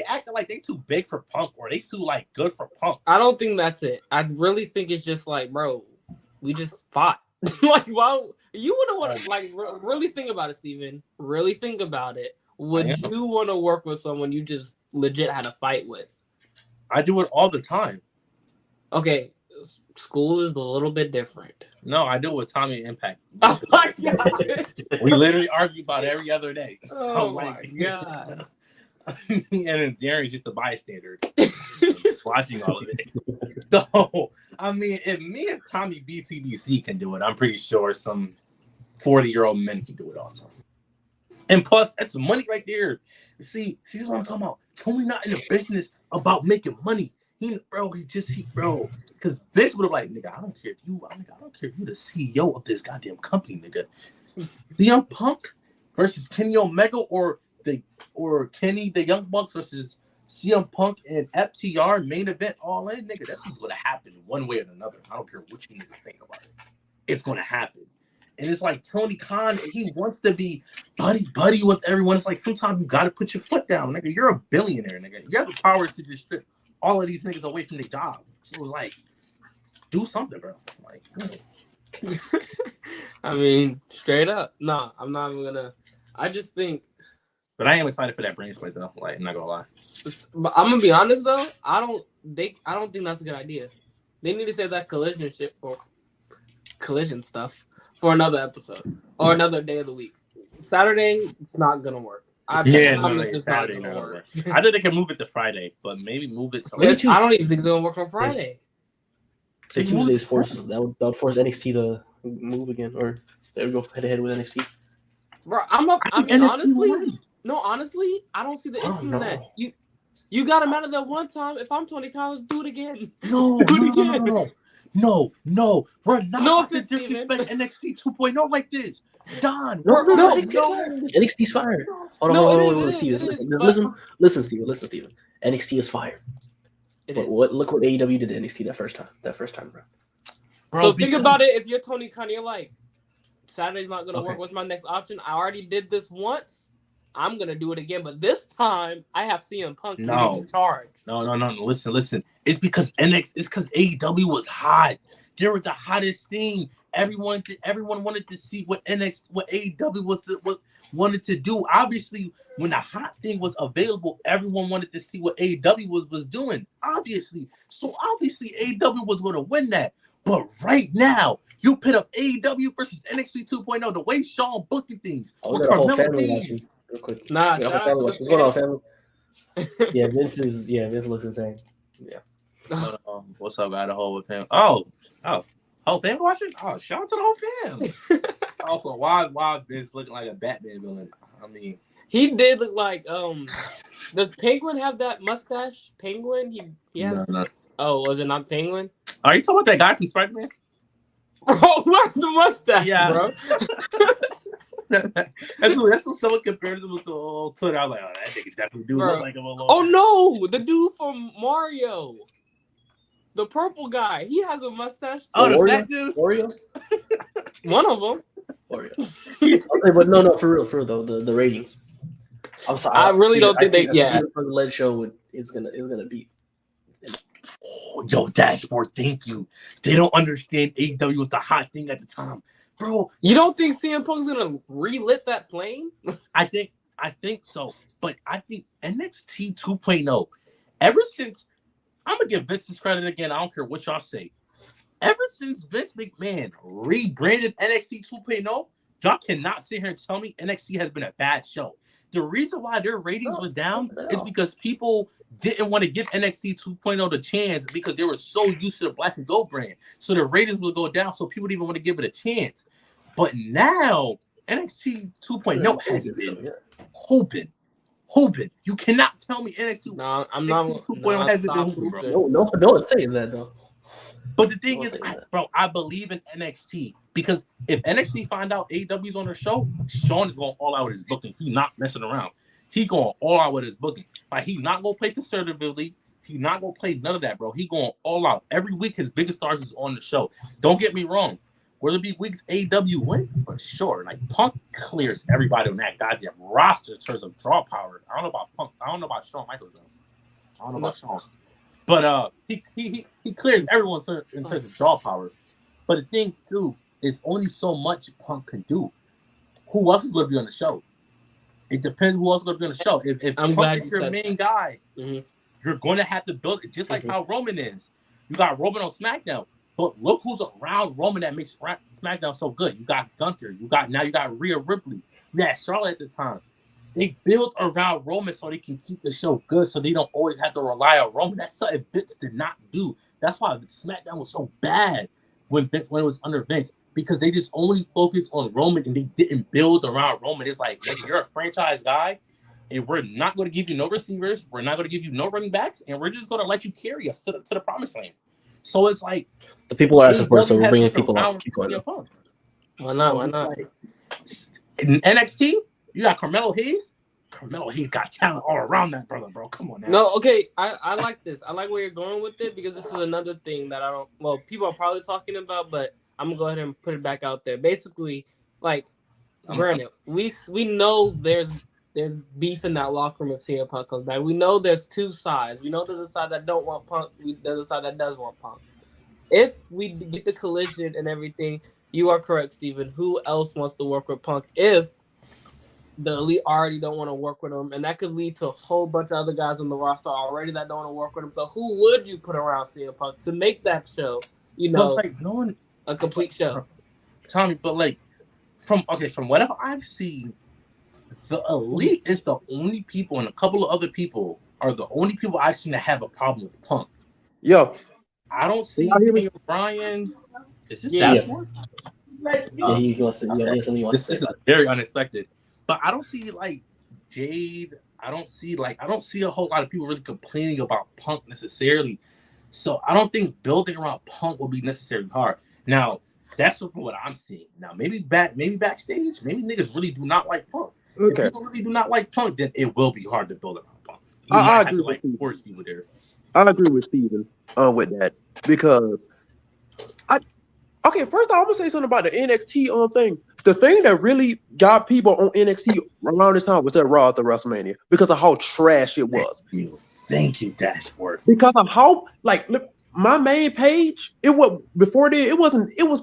Speaker 1: acting like they too big for Punk or they too like good for Punk?
Speaker 3: I don't think that's it. I really think it's just like, bro, we just fought. Like, why you wouldn't want to really think about it, Steven. Really think about it. Would you want to work with someone you just legit had a fight with?
Speaker 1: I do it all the time.
Speaker 3: Okay, school is a little bit different.
Speaker 1: No, I do it with Tommy and Impact.
Speaker 3: Oh my god,
Speaker 1: we literally argue about it every other day. So,
Speaker 3: oh my god.
Speaker 1: And then Darren's just a bystander watching all of it. So, I mean, if Tommy Btbc can do it, I'm pretty sure some 40-year-old men can do it also. And plus, that's money right there. See, this is what I'm talking about. Tony not in the business about making money. Bro, because Vince would have like, nigga, I don't care if you the CEO of this goddamn company, nigga. CM Punk versus Kenny Omega or Kenny the Young Bucks versus CM Punk and FTR main event all in, nigga. That's just gonna happen one way or another. I don't care what you niggas think about it. It's gonna happen. And it's like Tony Khan, he wants to be buddy with everyone. It's like sometimes you gotta put your foot down, nigga. You're a billionaire, nigga. You have the power to just strip all of these niggas away from their job. So it was like, do something, bro. Like,
Speaker 3: I mean, straight up. No, I'm not even gonna. I just think.
Speaker 1: But I am excited for that brain split though. Like, I'm not gonna lie.
Speaker 3: But I'm gonna be honest though. I don't think that's a good idea. They need to save that collision stuff for another episode or another day of the week. Saturday, it's not gonna work.
Speaker 1: Saturday not gonna work. I think they can move it to Friday, but maybe move it to.
Speaker 3: I don't even think it's gonna work on Friday.
Speaker 2: So Tuesday's force that would force NXT to move again, or they would go head to head with NXT.
Speaker 3: Bro, honestly, I don't see the issue in that. You got him out of that one time. If I'm Tony Collins, do it again.
Speaker 1: No. We're not going to disrespect NXT 2.0 like this. Don,
Speaker 2: no. NXT's fired. Hold on, Steven. Listen, Steven. NXT is fired. Look what AEW did to NXT that first time, bro.
Speaker 3: So think about it. If you're Tony Khan, you're like, Saturday's not gonna work. What's my next option? I already did this once. I'm gonna do it again, but this time I have CM Punk in charge.
Speaker 1: No. Listen. It's because AEW was hot. They were the hottest thing. Everyone wanted to see what AEW wanted to do. Obviously, when the hot thing was available, everyone wanted to see what AEW was doing. Obviously, AEW was going to win that. But right now, you put up AEW versus NXT 2.0. The way Sean booking things.
Speaker 2: We got a whole family watching real quick. What's going on, family? Vince looks insane. Yeah.
Speaker 1: What's up, guy? The whole family. Oh, whole family watching? Oh, shout out to the whole family. Also, why Vince looking like a Batman villain? I mean,
Speaker 3: he did look like does Penguin have that mustache? Penguin? He has.
Speaker 1: No.
Speaker 3: Oh, was it not Penguin?
Speaker 1: Are you talking about that guy from Spider-Man?
Speaker 3: Bro, what's the mustache, bro?
Speaker 1: That's what someone compares him to old Twitter. I was like, oh, that nigga definitely do look like him a little.
Speaker 3: Oh no, the dude from Mario, the purple guy. He has a mustache too.
Speaker 1: Oh, the black dude.
Speaker 2: Mario.
Speaker 3: One of them.
Speaker 2: Mario. Okay, but no, for real though, the ratings. I'm sorry. I
Speaker 3: really don't think they. Yeah.
Speaker 2: For the lead show is gonna beat.
Speaker 1: Oh, yo, Dashboard, thank you. They don't understand AEW was the hot thing at the time. Bro,
Speaker 3: you don't think CM Punk's gonna relit that flame?
Speaker 1: I think so, but I think NXT 2.0. Ever since, I'm gonna give Vince his credit again. I don't care what y'all say. Ever since Vince McMahon rebranded NXT 2.0, y'all cannot sit here and tell me NXT has been a bad show. The reason why their ratings were down is because people didn't want to give NXT 2.0 the chance because they were so used to the Black and Gold brand. So the ratings will go down, so people didn't even want to give it a chance. But now, NXT 2.0 has been hooping. You cannot tell me NXT 2.0 hasn't been hooping, bro.
Speaker 2: No one's saying that, though.
Speaker 1: But the thing is, I believe in NXT because if NXT find out AEW's on their show, Sean is going all out with his booking. He's not messing around. He going all out with his booking. Like, he not going to play conservatively. He not going to play none of that, bro. He going all out. Every week, his biggest stars is on the show. Don't get me wrong. Will there be weeks AEW win? For sure. Like, Punk clears everybody on that goddamn roster in terms of draw power. I don't know about Punk. I don't know about Shawn Michaels, though. I don't know about Shawn. But he clears everyone in terms of draw power. But the thing, too, it's only so much Punk can do. Who else is going to be on the show? It depends who else is going to be on the show. If Punk is your main guy, you're going to have to build it just like how Roman is. You got Roman on SmackDown, but look who's around Roman that makes SmackDown so good. You got Gunther. You got Rhea Ripley. You had Charlotte at the time. They built around Roman so they can keep the show good, so they don't always have to rely on Roman. That's something Vince did not do. That's why SmackDown was so bad when it was under Vince, because they just only focused on Roman and they didn't build around Roman. It's like, you're a franchise guy, and we're not going to give you no receivers, we're not going to give you no running backs, and we're just going to let you carry us to the promised land. So it's like
Speaker 2: the people are asking for it, so we're bringing people up.
Speaker 3: Why not?
Speaker 1: Like, in NXT, you got Carmelo Hayes. Carmelo Hayes got talent all around that brother, bro. Come on now.
Speaker 3: No, okay. I like this. I like where you're going with it, because this is another thing that people are probably talking about, but I'm gonna go ahead and put it back out there. Basically, like, granted, we know there's beef in that locker room if CM Punk comes back. We know there's two sides. We know there's a side that don't want Punk. There's a side that does want Punk. If we get the collision and everything, you are correct, Steven. Who else wants to work with Punk if the elite already don't want to work with him? And that could lead to a whole bunch of other guys on the roster already that don't want to work with him. So who would you put around CM Punk to make that show, a complete show?
Speaker 1: Tommy, but like, from whatever I've seen, the elite is the only people, and a couple of other people are the only people I've seen that have a problem with Punk.
Speaker 4: Yo,
Speaker 1: I don't see Daniel Bryan. Is this dashboard?
Speaker 2: He wants to say that.
Speaker 1: Very unexpected. But I don't see like Jade. I don't see a whole lot of people really complaining about Punk necessarily. So I don't think building around Punk will be necessarily hard. Now, that's what I'm seeing. Now, maybe backstage, maybe niggas really do not like Punk.
Speaker 4: Okay.
Speaker 1: If people really do not like Punk, then it will be hard to build around Punk.
Speaker 4: I agree with
Speaker 1: to force people there.
Speaker 4: I agree with Steven with that, because first off, I'm gonna say something about the NXT thing. The thing that really got people on NXT around this time was that Raw at the WrestleMania, because of how trash it was.
Speaker 1: Thank you, Dashboard.
Speaker 4: Because of how, like, look, my main page, it was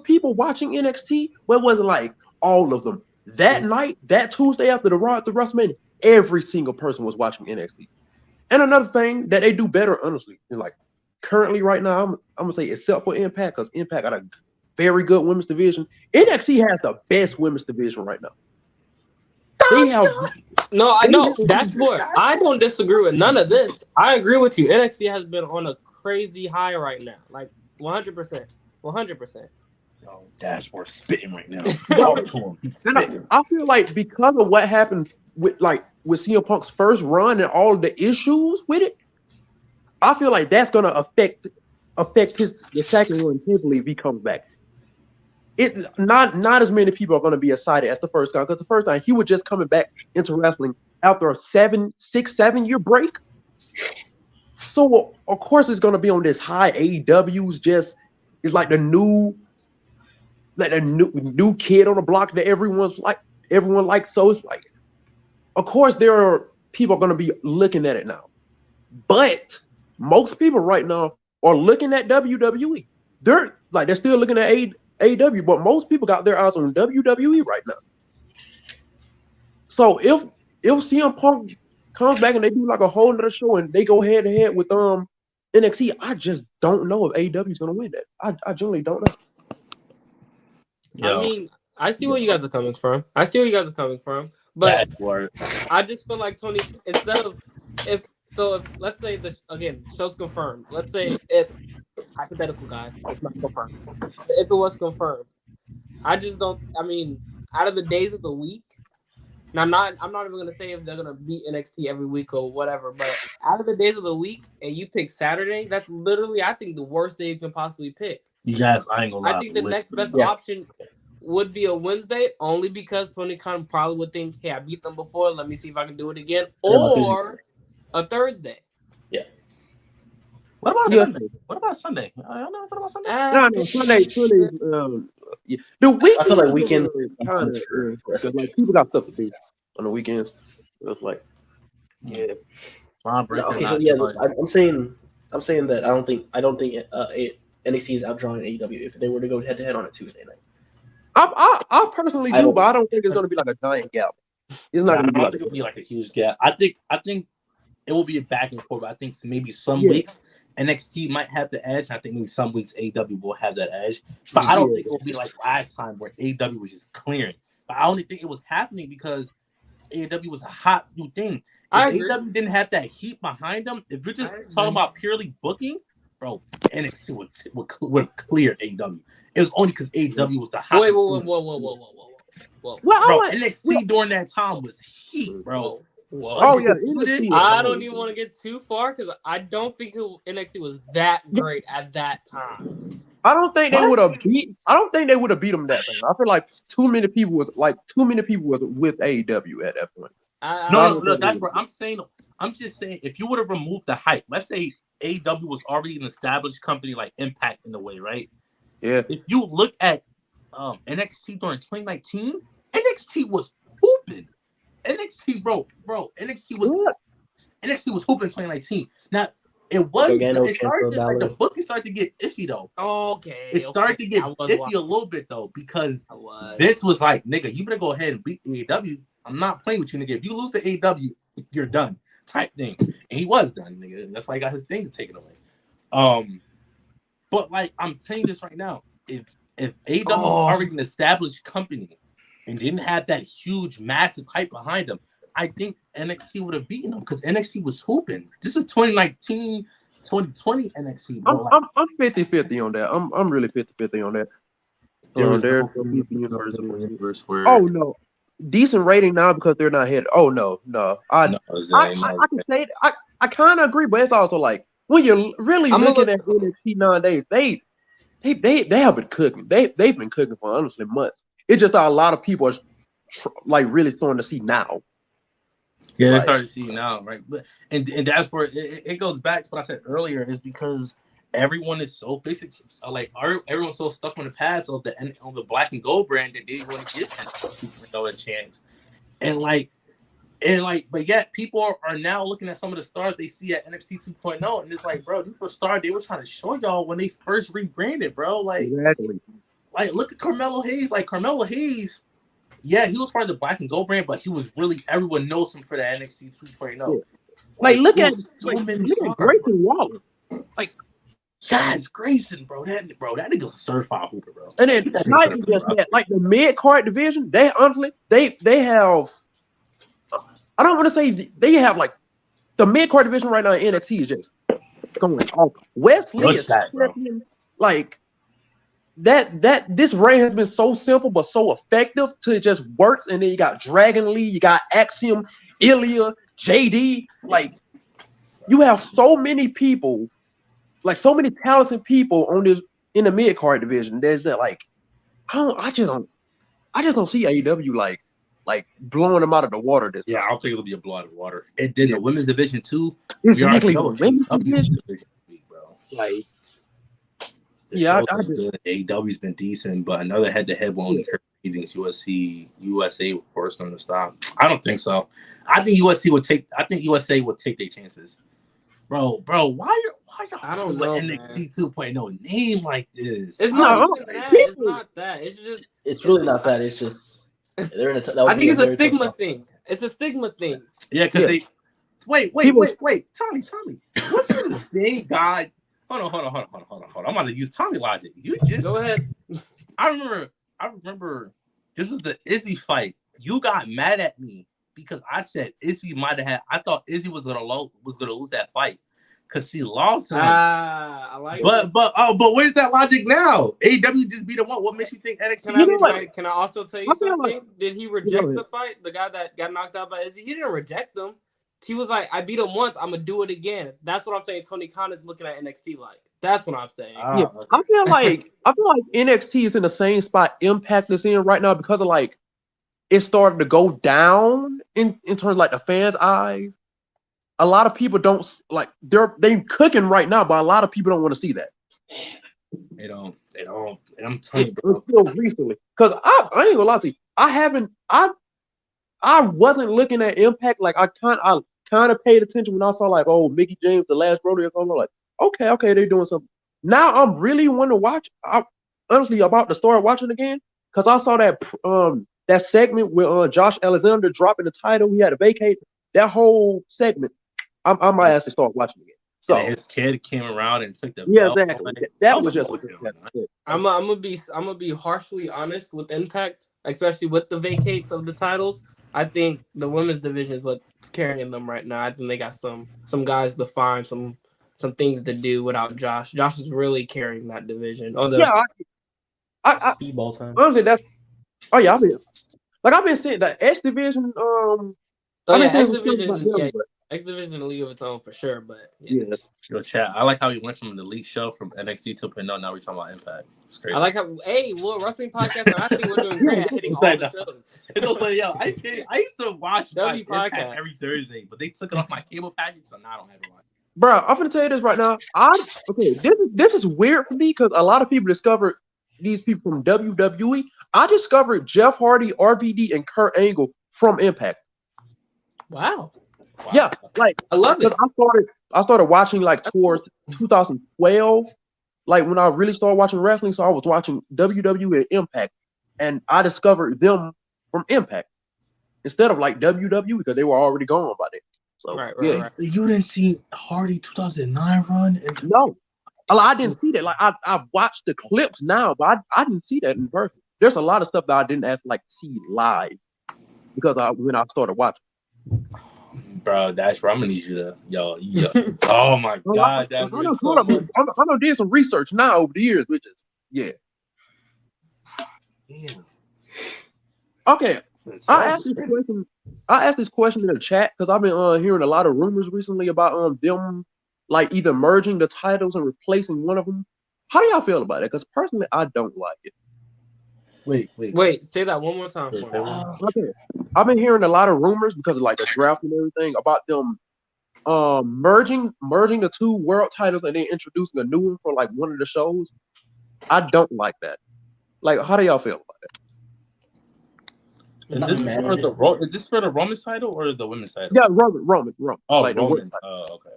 Speaker 4: people watching NXT, but it wasn't like all of them. That night, that Tuesday after the Raw at the WrestleMania, every single person was watching NXT. And another thing that they do better, honestly, is like currently right now, I'm gonna say, except for Impact, because Impact got a very good women's division. NXT has the best women's division right now. They have
Speaker 3: I know Dashboard. I don't disagree with none of this. I agree with you. NXT has been on a crazy high right now, like 100%.
Speaker 1: Yo, Dashboard spitting right now. Talk to him. He's spitting.
Speaker 4: I feel like because of what happened with CM Punk's first run and all the issues with it, I feel like that's gonna affect the second run heavily if he comes back. It not as many people are gonna be excited as the first guy, because the first time he was just coming back into wrestling after a 7 year break. So of course it's gonna be on this high. AEW's just is like the new kid on the block that everyone likes. So it's like, of course there are people going to be looking at it now, but most people right now are looking at WWE. They're still looking at AEW, but most people got their eyes on WWE right now. So if CM Punk comes back and they do like a whole other show and they go head to head with NXT, I just don't know if AEW is going to win that. I generally don't know.
Speaker 3: Yo. I mean, I see where you guys are coming from. But I just feel like, Tony, instead of if let's say this again, show's confirmed. Let's say if hypothetical guy, it's not confirmed. If it was confirmed, I just don't. I mean, out of the days of the week, now I'm not even gonna say if they're gonna beat NXT every week or whatever. But out of the days of the week, and you pick Saturday, that's literally, I think, the worst day you can possibly pick.
Speaker 1: You guys, I ain't gonna lie.
Speaker 3: I think the next best option would be a Wednesday, only because Tony Khan probably would think, hey, I beat them before, let me see if I can do it again. Or a Thursday.
Speaker 2: Yeah.
Speaker 1: What about Sunday? What about Sunday? I don't know. What about Sunday?
Speaker 4: No, Sunday. The weekend,
Speaker 2: I feel like weekend
Speaker 4: kind of like people got stuff to do on the weekends. It's like, yeah.
Speaker 2: Okay, so yeah, I'm saying that I don't think NXT is outdrawing AEW if they were to go head to head on a Tuesday night.
Speaker 4: I personally do, but I don't think it's going to be like a giant gap. It's not going to be
Speaker 1: I don't
Speaker 4: like
Speaker 1: think it'll be like a huge gap. I think it will be a back and forth. I think maybe some
Speaker 4: Yeah.
Speaker 1: weeks NXT might have the edge. I think maybe some weeks AEW will have that edge. But I don't think it will be like last time where AEW was just clearing. But I only think it was happening because AEW was a hot new thing. If AEW didn't have that heat behind them, if you're just talking about purely booking, bro, NXT would have cleared AEW. It was only because AEW was the hot.
Speaker 3: Wait, whoa.
Speaker 4: Well,
Speaker 1: bro, NXT during that time was heat, bro.
Speaker 3: Whoa.
Speaker 4: Oh yeah,
Speaker 3: I don't even want to get too far because I don't think NXT was that great at that time.
Speaker 4: I don't think they would have beat. I don't think they would have beat them that time. I feel like too many people was with AEW at that point.
Speaker 1: No, that's what I'm saying. I'm just saying if you would have removed the hype, let's say AEW was already an established company like Impact in a way, right?
Speaker 4: Yeah.
Speaker 1: If you look at NXT during 2019, NXT was hooping. NXT, bro, NXT was hooping in 2019. Now it started like the booking started to get iffy though.
Speaker 3: Okay.
Speaker 1: It started to get iffy a little bit though because Vince was like, nigga, you better go ahead and beat AEW. I'm not playing with you, nigga. If you lose to AEW, you're done. Type thing. And he was done, nigga. That's why he got his thing taken away. But like I'm saying this right now, if AEW was already an established company and didn't have that huge, massive hype behind them, I think NXT would have beaten them because NXT was hooping. This is 2019, 2020 NXT. Bro.
Speaker 4: I'm 50-50 on that. I'm really 50-50 on that. Oh no, decent rating now because they're not hit. Oh no. I can say I kind of agree, but it's also like when you're really looking at NXT nowadays, they have been cooking. They've been cooking for honestly months. It's just that a lot of people are like really starting to see now.
Speaker 1: Yeah, they started to see now, right? But and that's where it goes back to what I said earlier, is because everyone is so basic, like everyone's so stuck on the past on the black and gold brand that they didn't want to give people a chance. But yet people are now looking at some of the stars they see at NXT 2.0, and it's like, bro, these were stars they were trying to show y'all when they first rebranded, bro. Like,
Speaker 4: exactly.
Speaker 1: Like, look at Carmelo Hayes. Like, Carmelo Hayes, yeah, he was part of the black and gold brand, but he was really, everyone knows him for the NXT 2.0.
Speaker 4: Yeah. Like, look at Grayson Waller. Like,
Speaker 1: guys, Grayson, bro, that nigga's a certified hooper, bro.
Speaker 4: And then not even just that, like the mid card division, they honestly they have. I don't want to say they have like the mid card division right now in NXT is just going off. Wesley is champion, like that. This reign has been so simple but so effective to it just works. And then you got Dragon Lee, you got Axiom, Ilya, JD. Like you have so many people. Like so many talented people on this in the mid card division. There's that like I just don't see AEW like blowing them out of the water this time.
Speaker 1: I don't think it'll be a blow out of the water. It did the women's division too.
Speaker 4: It's strictly the women's division,
Speaker 1: bro.
Speaker 4: Like
Speaker 1: AEW's been decent, but another head-to-head will only hurt ratings. USA will force them to stop. I don't think so. I think USA would take their chances. Bro, why y'all
Speaker 3: I don't know,
Speaker 1: NXT 2.0 name like this?
Speaker 3: It's not that. It's not that. It's just.
Speaker 2: It's really not that. It's just they're in a.
Speaker 3: I think it's a stigma thing. It's a stigma thing.
Speaker 1: Yeah, because they. Wait, Tommy. What's the same guy? Hold on. I'm about to use Tommy logic. You just
Speaker 3: go ahead. I
Speaker 1: remember. This is the Izzy fight. You got mad at me because I said Izzy might have had. I thought Izzy was gonna lose that fight because she lost him.
Speaker 3: I like
Speaker 1: but where's that logic now? AEW just beat him up. What makes you think NXT?
Speaker 3: Can I also tell you something? Did he reject the fight? The guy that got knocked out by Izzy, he didn't reject them. He was like, I beat him once, I'm gonna do it again. That's what I'm saying. Tony Khan is looking at NXT like. That's what I'm saying.
Speaker 4: Yeah, I feel like NXT is in the same spot Impact is in right now because of like it started to go down in terms of like the fans' eyes. A lot of people don't like they cooking right now, but a lot of people don't want to see that.
Speaker 1: They don't. And I'm telling you, bro.
Speaker 4: Until recently, because I ain't gonna lie to you, I wasn't looking at Impact like I kind of paid attention when I saw like Mickey James the last rodeo. I'm like, okay, they're doing something. Now I'm really want to watch. I'm honestly about to start watching again because I saw that segment with Josh Alexander dropping the title. He had to vacate that whole segment. I might actually start watching again. So
Speaker 1: and his kid came around and took the
Speaker 4: yeah,
Speaker 1: belt
Speaker 4: exactly.
Speaker 1: away.
Speaker 4: That was just.
Speaker 3: I'm gonna be harshly honest with Impact, especially with the vacates of the titles. I think the women's division is what's carrying them right now. I think they got some guys to find, some things to do without Josh. Josh is really carrying that division. Oh,
Speaker 4: Yeah, I
Speaker 2: Speedball time.
Speaker 4: honestly that's. Oh yeah, I've been seeing the X division.
Speaker 3: Oh
Speaker 4: I've
Speaker 3: yeah,
Speaker 4: been seeing
Speaker 3: X
Speaker 4: some stuff about
Speaker 3: division.
Speaker 4: them,
Speaker 3: Yeah,
Speaker 4: but
Speaker 3: X division a league of its own for sure. But
Speaker 4: yeah.
Speaker 1: Yo, chat. I like how he went from the elite show from NXT 2.0. Now we're talking about Impact. It's crazy.
Speaker 3: I like how well wrestling podcasts. I think we're doing great at hitting all the shows.
Speaker 1: It's also yo. I used to watch
Speaker 3: W
Speaker 1: Impact
Speaker 3: podcast
Speaker 1: every Thursday, but they took it off my cable package, so now I don't have it on.
Speaker 4: Bro, I'm gonna tell you this right now. This is weird for me because a lot of people discovered these people from WWE. I discovered Jeff Hardy, RVD, and Kurt Angle from Impact.
Speaker 3: Wow.
Speaker 4: Yeah, like
Speaker 3: I love it.
Speaker 4: I started watching like towards 2012, like when I really started watching wrestling. So I was watching WWE and Impact, and I discovered them from Impact instead of like WWE because they were already gone by then. So
Speaker 3: Right.
Speaker 1: So you didn't see Hardy 2009 run?
Speaker 4: No, I didn't see that. Like I watched the clips now, but I didn't see that in person. There's a lot of stuff that I didn't actually like see live because when I started watching.
Speaker 1: Bro, Dash, bro, I'm gonna need you to yo. Oh my god, that was so much.
Speaker 4: I know did some research now over the years, which is
Speaker 1: Damn.
Speaker 4: Okay. I asked this question in the chat because I've been hearing a lot of rumors recently about them like either merging the titles and replacing one of them. How do y'all feel about it? Because personally, I don't like it.
Speaker 1: Wait.
Speaker 3: Say that one more time for me.
Speaker 4: Okay. I've been hearing a lot of rumors because of like the draft and everything about them merging the two world titles and then introducing a new one for like one of the shows. I don't like that. Like, how do y'all feel about it?
Speaker 1: Is this for the Roman title or the women's title?
Speaker 4: Yeah, Roman.
Speaker 1: Oh,
Speaker 4: like
Speaker 1: Roman. Okay.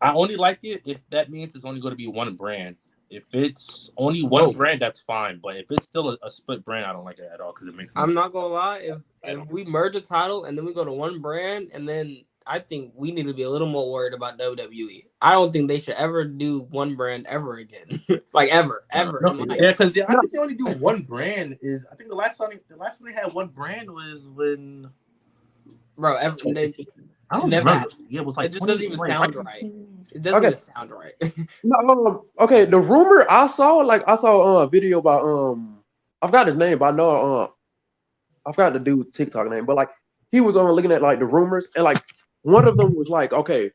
Speaker 1: I only like it if that means it's only going to be one brand. If it's only one brand, that's fine. But if it's still a split brand, I don't like it at all because it makes.
Speaker 3: I'm not gonna lie. If we merge a title and then we go to one brand, and then I think we need to be a little more worried about WWE. I don't think they should ever do one brand ever again. Like ever.
Speaker 1: No, yeah, because I think they only do one brand. I think the last time they had one brand was when.
Speaker 3: Bro,
Speaker 1: I don't remember. Yeah, it was like
Speaker 3: it just doesn't even sound right. It doesn't even sound right.
Speaker 4: No, okay. The rumor I saw a video about I forgot his name, but I know I forgot the dude's TikTok name, but like he was looking at like the rumors and like one of them was like, okay,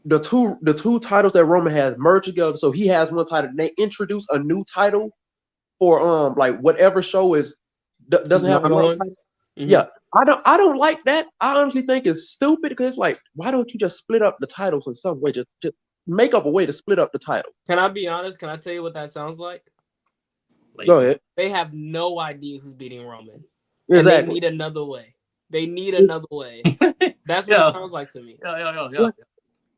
Speaker 4: the two titles that Roman has merged together, so he has one title. And they introduce a new title for like whatever show doesn't have a world title. Mm-hmm. Yeah. I don't like that. I honestly think it's stupid because like, why don't you just split up the titles in some way? Just make up a way to split up the title.
Speaker 3: Can I be honest? Can I tell you what that sounds like?
Speaker 4: Go ahead.
Speaker 3: They have no idea who's beating Roman.
Speaker 4: Exactly.
Speaker 3: And they need another way. That's what it sounds like to me.
Speaker 1: Yo.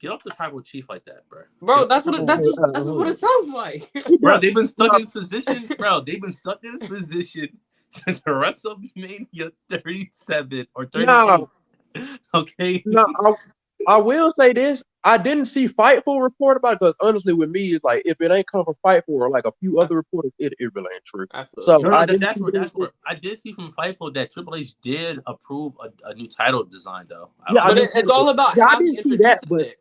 Speaker 1: Get off the tribal chief like that, bro.
Speaker 3: Bro, that's what it sounds like.
Speaker 1: Bro, they've been stuck in this position. Since WrestleMania 37 or 38.
Speaker 4: No.
Speaker 1: Okay.
Speaker 4: No, I will say this. I didn't see Fightful report about it because honestly, with me, it's like if it ain't come from Fightful or like a few other reporters, it really ain't true. So
Speaker 1: that's where I did see from Fightful that Triple H did approve a new title design though.
Speaker 3: But it's all about how he introduces it.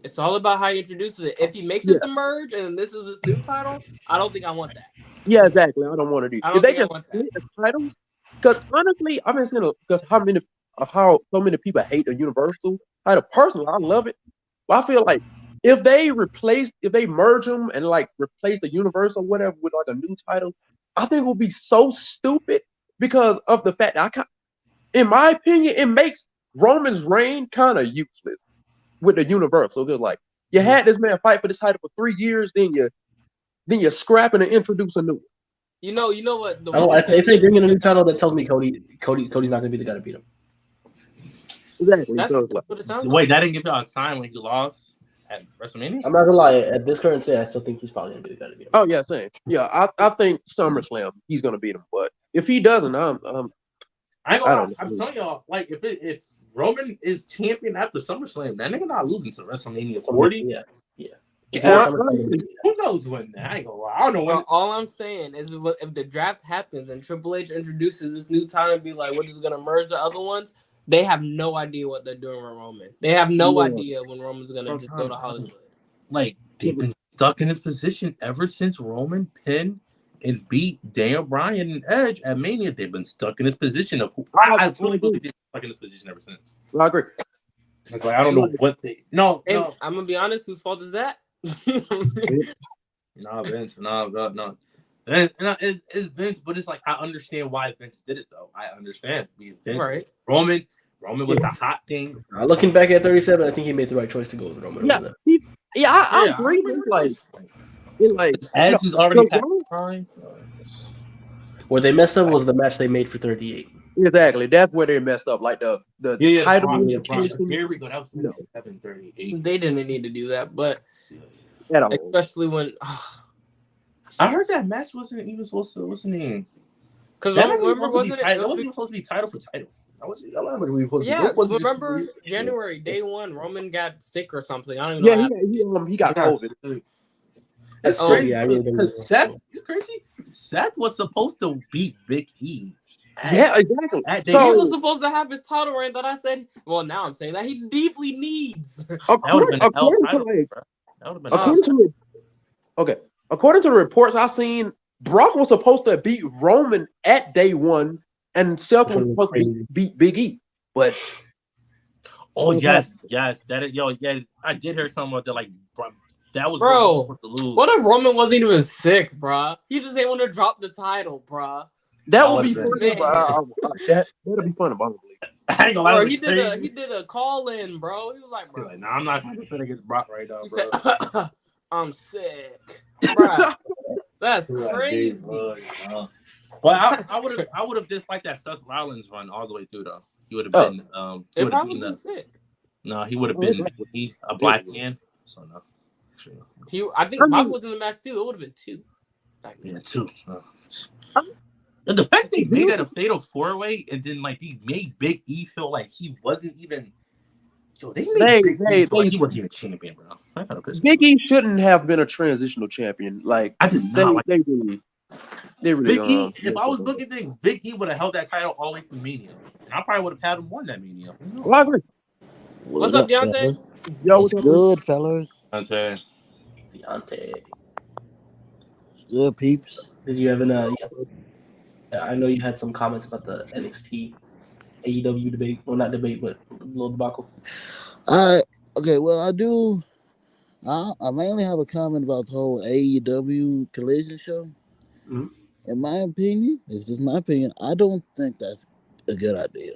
Speaker 3: It's all about how he introduces it. If he makes it the merge and this is this new title, I don't think I want that.
Speaker 4: Yeah, exactly. I don't want to do. If they just split the title, because honestly, I've been saying because how so many people hate the Universal title. Personally, I love it. But I feel like if they merge them and like replace the Universal or whatever with like a new title, I think it will be so stupid because of the fact that in my opinion, it makes Roman's reign kind of useless with the Universal. Because like you had this man fight for this title for 3 years, then you're scrapping and introduce a new one.
Speaker 3: You know what?
Speaker 2: If they bring in a new title, that tells me Cody's not going to be the guy to beat him.
Speaker 4: Exactly.
Speaker 3: That's what it sounds like.
Speaker 1: Wait, that didn't give y'all a sign when he lost? at WrestleMania.
Speaker 2: I'm not gonna lie. At this current state, I still think he's probably gonna be the guy to beat him.
Speaker 4: Oh yeah, same. Yeah, I think SummerSlam he's gonna beat him, but if he doesn't,
Speaker 1: I ain't gonna lie. I'm telling y'all, like if Roman is champion after SummerSlam, that nigga not losing to WrestleMania 40.
Speaker 2: Yeah.
Speaker 1: Who knows when? I ain't gonna lie. I don't know when.
Speaker 3: All I'm saying is if the draft happens and Triple H introduces this new time and be like, we're just gonna merge the other ones, they have no idea what they're doing with Roman. They have no idea when Roman's gonna just go to Hollywood.
Speaker 1: Like they've been stuck in this position ever since Roman pinned and beat Daniel Bryan and Edge at Mania. They've been stuck in this position of. I truly believe they've been stuck in this position ever since.
Speaker 4: I agree.
Speaker 1: It's like I don't know what they. No.
Speaker 3: I'm gonna be honest. Whose fault is that?
Speaker 1: Nah, Vince. No. And it's Vince, but it's like I understand why Vince did it though. I understand. Vince,
Speaker 3: right.
Speaker 1: Roman was the hot thing.
Speaker 2: Looking back at 37, I think he made the right choice to go with Roman.
Speaker 4: I agree. Like
Speaker 1: Edge is already past time.
Speaker 2: Where they messed up was the match they made for 38.
Speaker 4: Exactly. That's where they messed up. Like the title.
Speaker 1: Here we go. That was 37-38.
Speaker 3: They didn't need to do that, but especially when
Speaker 1: I heard that match wasn't even supposed to. What's the name?
Speaker 3: Because
Speaker 1: that wasn't even supposed to be title for title.
Speaker 3: Remember January day one, Roman got sick or something. I don't even know.
Speaker 4: He got COVID.
Speaker 1: That's crazy. Because Seth was supposed to beat Big E.
Speaker 4: Yeah, exactly.
Speaker 3: He was supposed to have his title reign that I said. Well, now I'm saying that he deeply needs.
Speaker 4: According to the reports I've seen, Brock was supposed to beat Roman at day one, and Seth was supposed to beat Big E. But
Speaker 1: yes, I did hear something about that. Like, that was
Speaker 3: supposed to lose. What if Roman wasn't even sick, bro? He just ain't want to drop the title, bro.
Speaker 4: That would be funny. That'd be fun, probably.
Speaker 1: I ain't gonna lie.
Speaker 3: He did a call in, bro. He was like, bro,
Speaker 1: nah, I'm not going to defend against Brock right now, bro.
Speaker 3: Said, I'm sick, bro. That's crazy.
Speaker 1: But I would have disliked that Seth Rollins run all the way through though. He would have been
Speaker 3: if I was sick.
Speaker 1: No, he would have been a black man. So no.
Speaker 3: I think Bob was in the match too. It would have been 2.
Speaker 1: Yeah, 2. The fact they made that a fatal 4-way and then like they made Big E feel like he wasn't even. Yo, they made Big E feel like he wasn't even champion, bro.
Speaker 4: Big E shouldn't have been a transitional champion. Like
Speaker 1: I did not.
Speaker 4: They really.
Speaker 1: Big E. If I was booking things, Big E would have held that title all the way through Mania. And I probably would have had him won that Mania.
Speaker 4: Well, I agree.
Speaker 3: What's up, Deontay?
Speaker 5: Yo, what's good, fellas?
Speaker 2: Deontay.
Speaker 5: Good peeps.
Speaker 2: Did you have I know you had some comments about the NXT AEW debate. Well, not debate, but a little debacle.
Speaker 5: Okay, well, I do. I mainly have a comment about the whole AEW Collision show.
Speaker 2: Mm-hmm.
Speaker 5: In my opinion, this is my opinion, I don't think that's a good idea.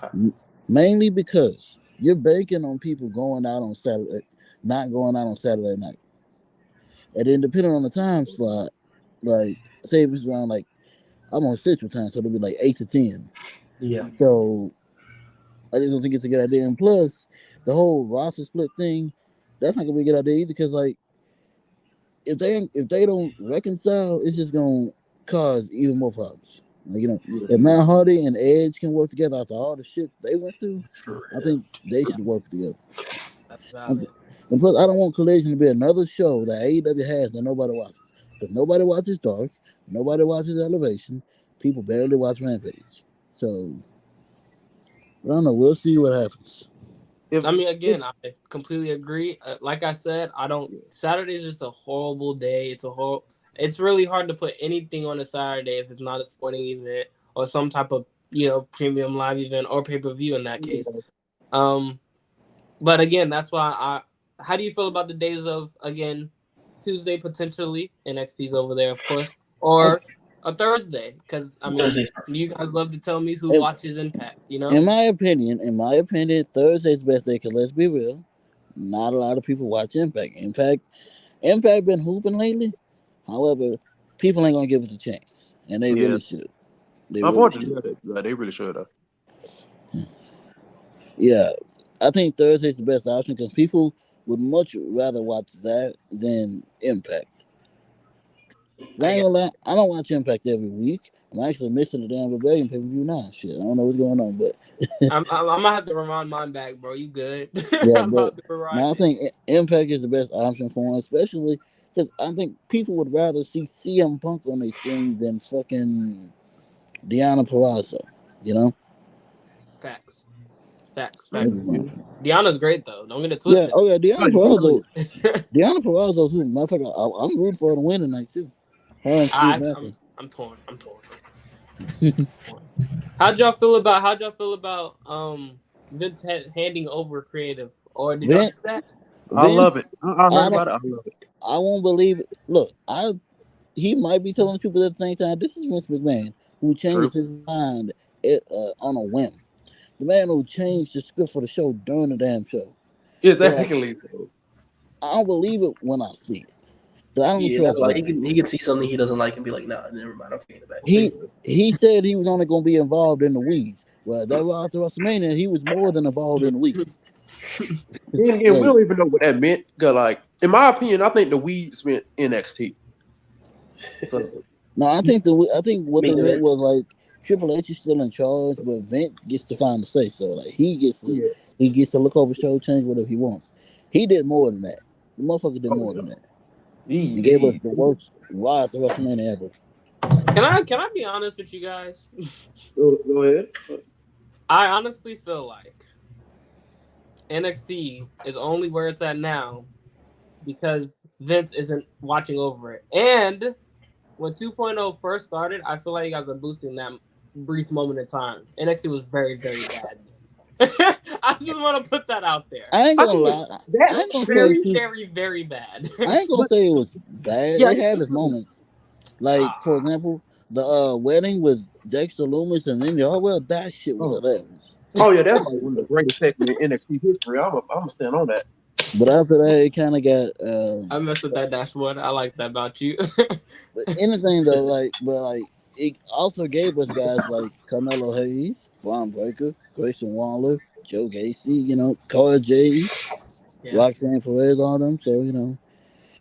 Speaker 5: Okay. Mainly because you're banking on people going out on Saturday, not going out on Saturday night. And then depending on the time slot, like, say if it's around, like, I'm on Central Time, so it'll be like 8 to 10.
Speaker 2: Yeah.
Speaker 5: So I just don't think it's a good idea. And plus, the whole roster split thing, that's not gonna be a good idea either. Because like, if they don't reconcile, it's just gonna cause even more problems. Like, if Matt Hardy and Edge can work together after all the shit they went through, I think they should work together. And plus, I don't want Collision to be another show that AEW has that nobody watches. Because nobody watches Dark. Nobody watches Elevation. People barely watch Rampage. So, I don't know. We'll see what happens.
Speaker 3: Again, I completely agree. Like I said, Saturday is just a horrible day. It's really hard to put anything on a Saturday if it's not a sporting event or some type of, premium live event or pay-per-view in that case. But again, that's why how do you feel about the days of, again, Tuesday potentially, NXT's over there, of course, or a Thursday? Because you guys love to tell me who watches Impact.
Speaker 5: In my opinion, Thursday's best day. Because let's be real, not a lot of people watch Impact. Impact been hooping lately. However, people ain't gonna give it a chance, and they really should.
Speaker 4: Unfortunately, they really should.
Speaker 5: Yeah, I think Thursday's the best option because people would much rather watch that than Impact. I
Speaker 2: I
Speaker 5: ain't gonna lie, I don't watch Impact every week. I'm actually missing the damn Rebellion pay-per-view now. Shit, I don't know what's going on, but
Speaker 3: I'm gonna have to remind mine back, bro. You good?
Speaker 5: yeah,
Speaker 3: I'm
Speaker 5: but
Speaker 3: about to remind
Speaker 5: now I
Speaker 3: it.
Speaker 5: think Impact is the best option for him, especially because I think people would rather see CM Punk on their screen than fucking Deanna Purrazzo. You know?
Speaker 3: Facts. Facts.
Speaker 5: That's
Speaker 3: Facts.
Speaker 5: just my opinion.
Speaker 3: Deanna's great though. Don't get it
Speaker 5: Yeah,
Speaker 3: twisted.
Speaker 5: oh yeah, Deanna
Speaker 4: Like,
Speaker 5: Purrazzo. Deanna Purrazzo too. Matter of fact, I'm rooting for her to win tonight too. Her and Steve Matthews.
Speaker 3: I'm torn. I'm torn. How'd y'all feel about Vince handing over creative? Or did y'all
Speaker 5: Vince,
Speaker 3: do that?
Speaker 4: I love
Speaker 5: Vince,
Speaker 4: it. I
Speaker 5: I
Speaker 4: heard
Speaker 5: don't,
Speaker 4: about it. I love it.
Speaker 5: I won't believe it. Look, he might be telling the truth, but at the same time, this is Vince McMahon who
Speaker 4: True.
Speaker 5: changes his mind on a whim. The man who changed the script for the show during the damn show. So like,
Speaker 4: Exactly.
Speaker 5: I don't believe it when I see it. So I don't
Speaker 2: Yeah,
Speaker 5: trust
Speaker 2: like
Speaker 5: Vince.
Speaker 2: he can see something he doesn't like and be like, nah, never mind, I'm taking it back.
Speaker 5: He said he was only going to be involved in the weeds. Well, that was after WrestleMania, he was more than involved in the weeds.
Speaker 4: Then again, we don't even know what that meant. Cause like, in my opinion, I think the weeds meant NXT. So,
Speaker 5: No, I think what they
Speaker 2: Me
Speaker 5: meant
Speaker 2: neither.
Speaker 5: was like Triple H is still in charge, but Vince gets to find the say. So like he gets to look over show, change whatever he wants. He did more than that. The motherfucker did more than that. He gave us the worst ride to WrestleMania ever.
Speaker 3: Can I be honest with you guys?
Speaker 4: Go ahead.
Speaker 3: I honestly feel like NXT is only where it's at now because Vince isn't watching over it. And when 2.0 first started, I feel like you guys are boosting that brief moment in time. NXT was very, very bad. I just want to put that out there.
Speaker 5: I ain't gonna lie. I
Speaker 4: That's
Speaker 5: ain't gonna
Speaker 4: very,
Speaker 5: say
Speaker 3: Very, very bad.
Speaker 5: I ain't gonna
Speaker 4: but
Speaker 5: say it was bad.
Speaker 4: yeah,
Speaker 5: It had its moments. Like for example, the wedding with Dexter Loomis and Indy Hartwell. That shit was
Speaker 4: oh,
Speaker 5: hilarious.
Speaker 4: yeah, that's like one of the greatest segments in NXT history. I'm gonna stand on that.
Speaker 5: But after that, it kind of got.
Speaker 3: I messed with that dashboard. I like that about you.
Speaker 5: But anything though, like it also gave us guys like Carmelo Hayes, Braun Breaker, Grayson Waller, Joe Gacy, Cora Jade,
Speaker 3: Yeah.
Speaker 5: Roxanne Perez, all them. So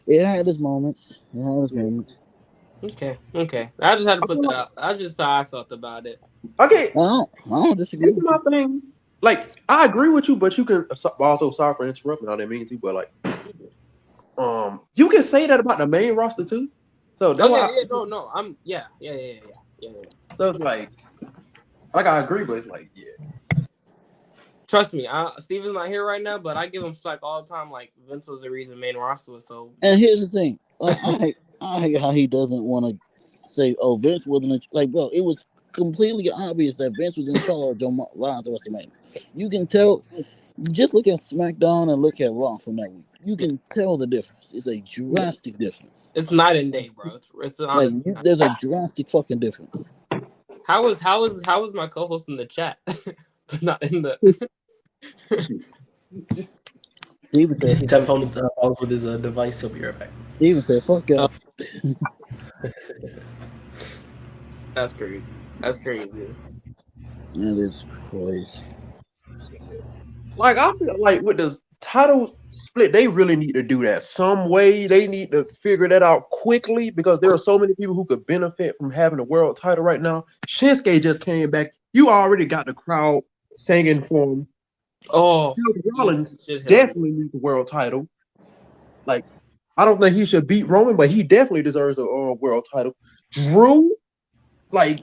Speaker 5: it had its moments.
Speaker 3: Okay. I just had to
Speaker 4: I
Speaker 3: put
Speaker 4: feel
Speaker 3: that
Speaker 4: like,
Speaker 3: out. That's just how I felt about it.
Speaker 4: okay,
Speaker 5: I don't disagree
Speaker 4: this is
Speaker 5: with
Speaker 4: my
Speaker 5: you.
Speaker 4: thing. Like, I agree with you, but you can also, sorry for interrupting. I didn't mean to, but like, you can say that about the main roster too. So that's
Speaker 3: Oh yeah,
Speaker 4: why.
Speaker 3: no. Yeah.
Speaker 4: So it's like I agree, but it's like, yeah.
Speaker 3: Trust me, Steven's not here right now, but I give him slack all the time. Like Vince was the reason main roster was so.
Speaker 5: And here's the thing, like I hate how he doesn't want to say, "Oh, Vince wasn't bro." It was completely obvious that Vince was in charge on Raw to WrestleMania. You can tell. Just look at SmackDown and look at Raw from that week. You can tell the difference. It's a drastic difference.
Speaker 3: It's night and day, bro. It's honest.
Speaker 5: There's a drastic fucking difference.
Speaker 3: How was my co-host in the chat? Not in the.
Speaker 5: Steven said,
Speaker 2: He's having fun with his device. He'll be right back.
Speaker 5: Steven said, "Fuck y'all."
Speaker 3: That's crazy. That's crazy.
Speaker 5: That is crazy.
Speaker 4: Like, I feel like with the title split, they really need to do that some way. They need to figure that out quickly because there are so many people who could benefit from having a world title right now. Shinsuke just came back. You already got the crowd singing for him.
Speaker 3: Oh,
Speaker 4: Rollins definitely needs the world title. Like, I don't think he should beat Roman, but he definitely deserves a world title. Drew, like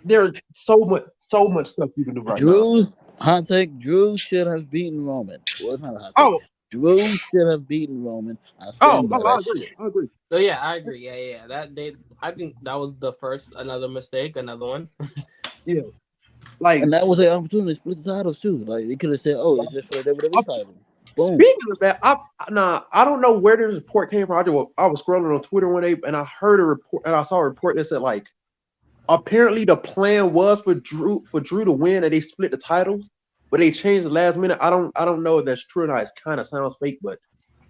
Speaker 4: there's so much stuff you can do right now.
Speaker 5: Hot take: Drew should have beaten Roman. Well, it's not a hot take.
Speaker 4: Oh,
Speaker 5: Drew should have beaten Roman. I
Speaker 4: agree.
Speaker 3: So yeah, I agree. Yeah. I think that was another mistake, another one.
Speaker 4: Yeah. Like,
Speaker 5: and that was an opportunity to split the titles too. Like they could have said, "Oh, it's just for the WWE title." Boom.
Speaker 4: Speaking of that, I don't know where this report came from. I was scrolling on Twitter one day and I heard a report and I saw a report that said like apparently the plan was for Drew to win and they split the titles, but they changed the last minute. I don't know if that's true or not. It kind of sounds fake, but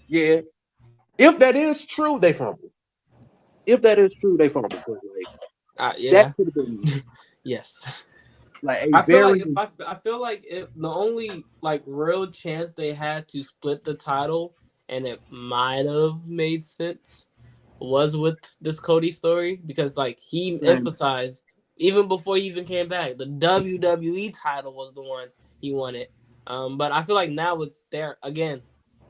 Speaker 4: yeah. If that is true, they fumbled. If that is true, they fumbled. Like,
Speaker 3: Yeah.
Speaker 4: that could have been
Speaker 3: Yes.
Speaker 4: Like
Speaker 3: I feel like if the only like real chance they had to split the title, and it might have made sense, was with this Cody story because like he emphasized even before he even came back, the WWE title was the one he wanted. But I feel like now it's there again.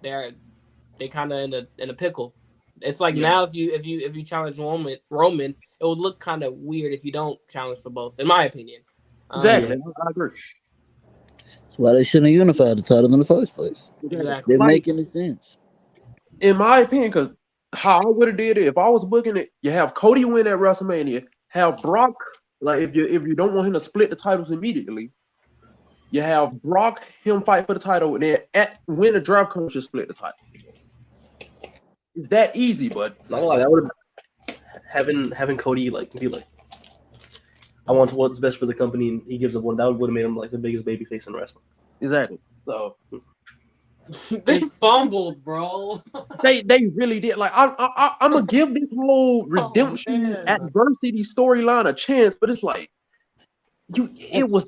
Speaker 3: They kind of in a pickle. It's like now if you challenge Roman, it would look kind of weird if you don't challenge for both, in my opinion.
Speaker 4: Exactly, I agree.
Speaker 5: That's why they shouldn't have unified the title in the first place.
Speaker 3: Exactly.
Speaker 5: Didn't make any sense.
Speaker 4: In my opinion, because how I would have did it if I was booking it, you have Cody win at WrestleMania, have Brock, like if you don't want him to split the titles immediately, you have Brock him fight for the title, and then when the draft comes, you split the title. It's that easy, but
Speaker 2: not gonna lie, that would having Cody like be like, I want what's best for the company, and he gives up one. That would have made him like the biggest babyface in wrestling.
Speaker 4: exactly. So
Speaker 3: they fumbled, bro.
Speaker 4: they really did. Like I'm gonna give this whole redemption adversity storyline a chance, but it's like it was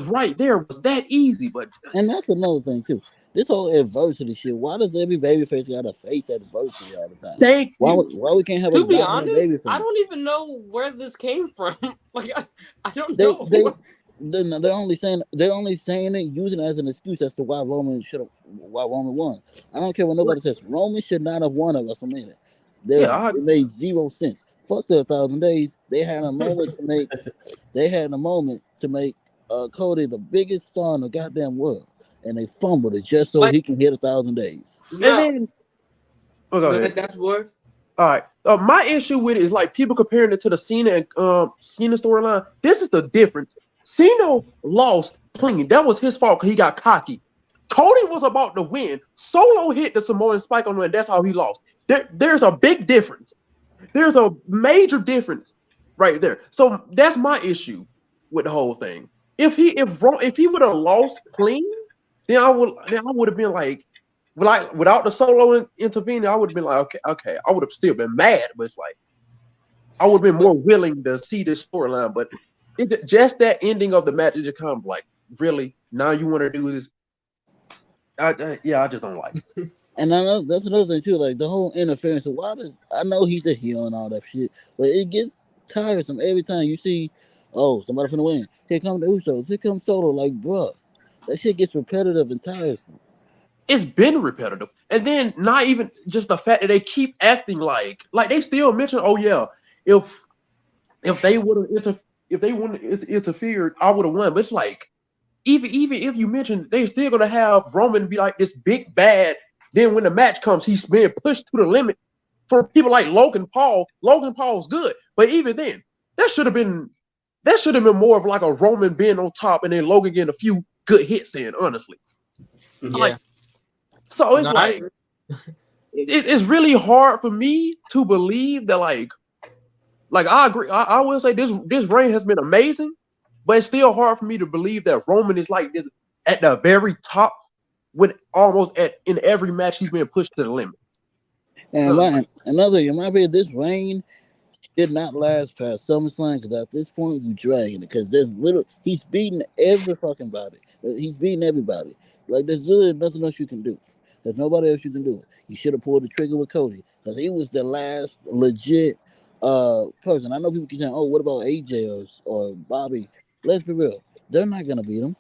Speaker 4: right there. It was that easy, but
Speaker 5: and that's another thing too. This whole adversity shit. Why does every babyface gotta face adversity all the time? Why we can't have
Speaker 3: to
Speaker 5: a
Speaker 3: be honest,
Speaker 5: babyface?
Speaker 3: I don't even know where this came from. Like I don't know.
Speaker 5: They're only saying it, using it as an excuse as to why Roman won. I don't care what nobody says. Roman should not have won at WrestleMania. It made zero sense. Fuck the 1,000 days. They had a moment to make. They had a moment to make Cody the biggest star in the goddamn world, and they fumbled it just so he can hit 1,000 days.
Speaker 3: No.
Speaker 4: And then, go ahead.
Speaker 3: That's word.
Speaker 4: All right. My issue with it is like people comparing it to the Cena and Cena storyline. This is the difference. Cena lost clean. That was his fault because he got cocky. Cody was about to win. Solo hit the Samoan spike on him, and that's how he lost. There's a big difference. There's a major difference right there. So that's my issue with the whole thing. If he would have lost clean, then I would have been like without the Solo intervening, I would have been like, okay. I would have still been mad, but it's like I would have been more willing to see this storyline. But just that ending of the match, it just kind of like, really? Now you want to do this? I just don't like it.
Speaker 5: And I know that's another thing too, like the whole interference. So I know he's a heel and all that shit, but it gets tiresome every time you see, somebody finna win. Here come the Usos. Here comes Solo. Like, bruh, that shit gets repetitive and tiresome.
Speaker 4: It's been repetitive, and then not even just the fact that they keep acting like they still mention, if they wouldn't interfered, I would have won. But it's like even if you mention, they still gonna have Roman be like this big bad. Then when the match comes, he's being pushed to the limit. For people like Logan Paul, Logan Paul's good, but even then, that should have been more of like a Roman being on top and then Logan getting a few good hits in. Honestly,
Speaker 3: yeah.
Speaker 4: So it's it's really hard for me to believe that like I agree. I will say this reign has been amazing, but it's still hard for me to believe that Roman is like this at the very top. With almost in every match, he's being pushed to the limit.
Speaker 5: And another thing, in my opinion, this reign did not last past SummerSlam because at this point you dragging it because he's beating every fucking body. He's beating everybody. Like there's really nothing else you can do. There's nobody else you can do. You should have pulled the trigger with Cody because he was the last legit person. I know people keep saying, "Oh, what about AJ or Bobby?" Let's be real. They're not gonna beat him.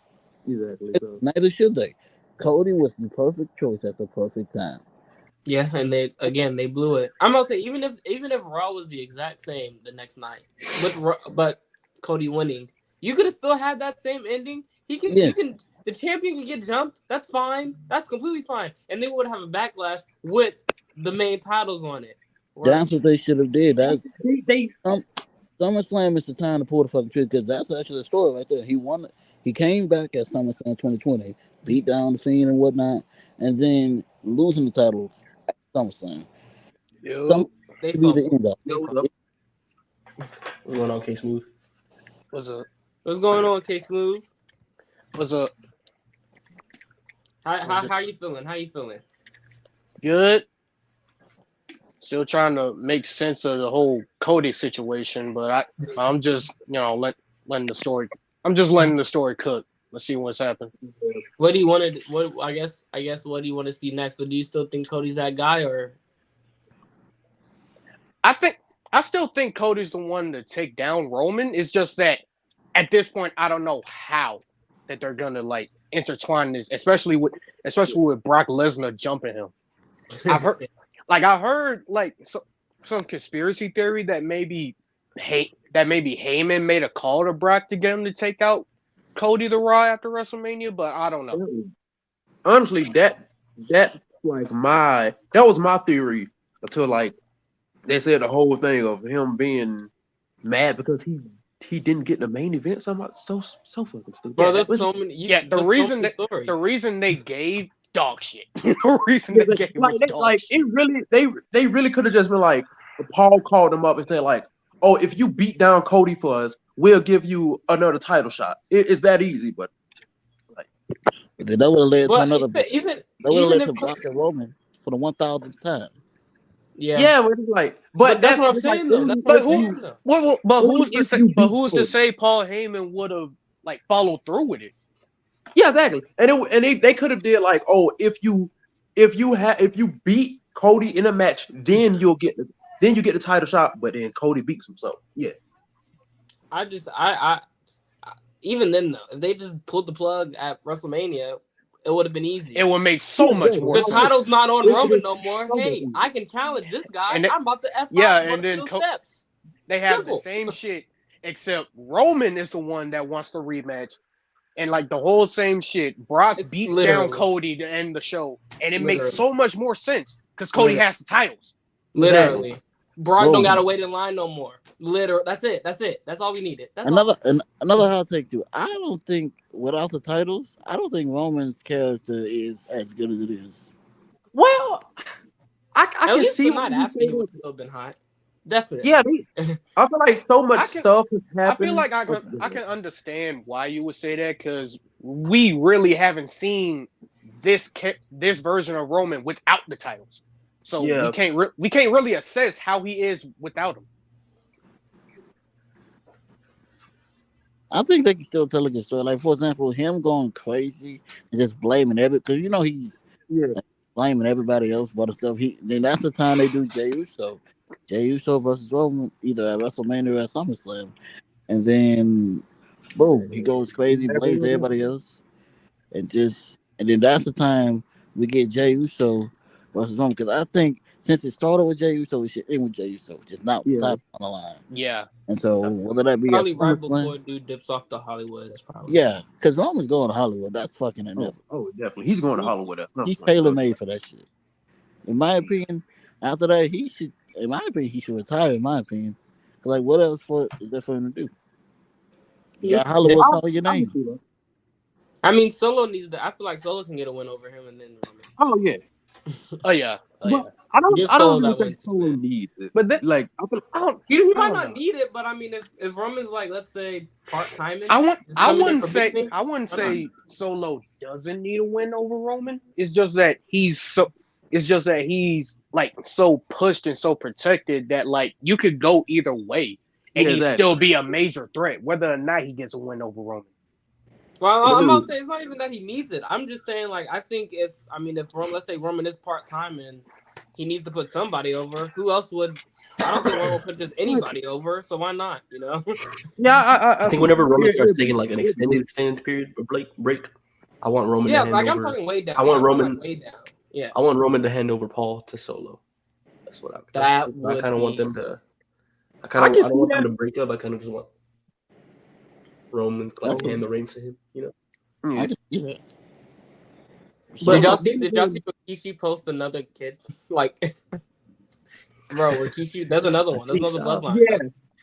Speaker 4: Exactly. So.
Speaker 5: Neither should they. Cody was the perfect choice at the perfect time.
Speaker 3: Yeah, and they blew it. I'm gonna say even if Raw was the exact same the next night but Cody winning, you could have still had that same ending. The champion can get jumped. That's fine. That's completely fine. And they would have a backlash with the main titles on it.
Speaker 5: Right? That's what they should have did. That's SummerSlam is the time to pull the fucking trigger because that's actually the story right there. He won. He came back at SummerSlam 2020, beat down the Fiend and whatnot, and then losing the title at SummerSlam.
Speaker 3: They the end of
Speaker 2: it. What's going on, K Smooth?
Speaker 6: What's up?
Speaker 3: What's going on, K Smooth?
Speaker 6: What's up?
Speaker 3: How you feeling? How you feeling?
Speaker 6: Good. Still trying to make sense of the whole Cody situation, but I'm just letting the story I'm just letting the story cook. Let's see what's happened.
Speaker 3: What do you want to? What I guess what do you want to see next? Or do you still think Cody's that guy? Or
Speaker 6: I still think Cody's the one to take down Roman. It's just that at this point, I don't know how that they're gonna like intertwine this, especially with Brock Lesnar jumping him. I heard some conspiracy theory that maybe Heyman made a call to Brock to get him to take out Cody the Raw after WrestleMania, but I don't know.
Speaker 4: Honestly, that was my theory until like they said the whole thing of him being mad because he didn't get the main event. So fucking stupid.
Speaker 3: bro, there's so many.
Speaker 6: The reason they gave dog shit. The reason they gave dog shit.
Speaker 4: They really could have just been like, Paul called him up and said like, oh, if you beat down Cody for us, we'll give you another title shot. It's that easy, but like
Speaker 5: they would have led to another.
Speaker 3: Even
Speaker 5: led to Brock and Roman for the 1,000th time.
Speaker 3: Yeah,
Speaker 4: but it's like, but that's
Speaker 3: what I'm saying though.
Speaker 6: But who's to say Paul Heyman would have like followed through with it?
Speaker 4: Yeah, exactly. And they could have did like, oh, if you beat Cody in a match, then you get the title shot, but then Cody beats him. So yeah.
Speaker 3: I even then though, if they just pulled the plug at WrestleMania, it would have been easy.
Speaker 6: It would make so much more sense.
Speaker 3: The title's not on Roman no more. Hey, I can challenge this guy. I'm about to F5
Speaker 6: and then steps. They have the same shit, except Roman is the one that wants the rematch. And like the whole same shit. Brock beats down Cody to end the show. And it makes so much more sense because Cody has the titles.
Speaker 3: Literally. Brock don't gotta wait in line no more. Literally, that's it. That's all we needed.
Speaker 5: Another hot take too. I don't think without the titles, I don't think Roman's character is as good as it is.
Speaker 4: Well, I can see
Speaker 3: not after he would have been hot. Definitely.
Speaker 4: Yeah, I feel like so much stuff has happened.
Speaker 6: I feel like I can understand why you would say that because we really haven't seen this version of Roman without the titles. So we can't really assess how he is without him.
Speaker 5: I think they can still tell a good story. Like for example, him going crazy and just blaming because he's blaming everybody else but himself. Then that's the time they do Jey Uso. Jey Uso versus Roman either at WrestleMania or at SummerSlam, and then boom, he goes crazy, blames everybody else, and then that's the time we get Jey Uso versus Roman, because I think since it started with Jey Uso, it should end with Jey Uso, just not with the title on the line.
Speaker 6: Yeah.
Speaker 5: And so whether that be
Speaker 3: probably right before dude dips off to Hollywood, that's probably
Speaker 5: because Roman's going to Hollywood. That's fucking enough.
Speaker 4: Oh, definitely, he's going to Hollywood.
Speaker 5: He's tailor made for that shit. In my opinion, after that he should retire. In my opinion, because like what else is there for him to do? You got Hollywood calling your name.
Speaker 3: I mean, Solo needs to. I feel like Solo can get a win over him, and then Roman.
Speaker 4: Oh yeah. I don't think Solo needs it. But that, like,
Speaker 3: he might not need it, but I mean, if Roman's like, let's say, part-time,
Speaker 6: I wouldn't say Solo doesn't need a win over Roman. It's just that he's like so pushed and so protected that like you could go either way and he'd still be a major threat, whether or not he gets a win over Roman.
Speaker 3: Well, I'm about to say it's not even that he needs it. I'm just saying, like, I think if Roman, let's say Roman is part-time and he needs to put somebody over, who else would? I don't think Roman will put just anybody over, so why not?
Speaker 2: Yeah, I think whenever Roman starts taking like an extended period of break, I want Roman.
Speaker 3: Yeah, like I'm talking way down.
Speaker 2: I want Roman
Speaker 3: way down. Yeah,
Speaker 2: I want Roman to hand over Paul to Solo. That's what I kind of want them to. I don't want them to break up. I kind of just want Roman to hand the reins to him.
Speaker 5: I just it.
Speaker 3: Did y'all see Rikishi post another kid? Like, bro, Rikishi, there's another one. There's another bloodline.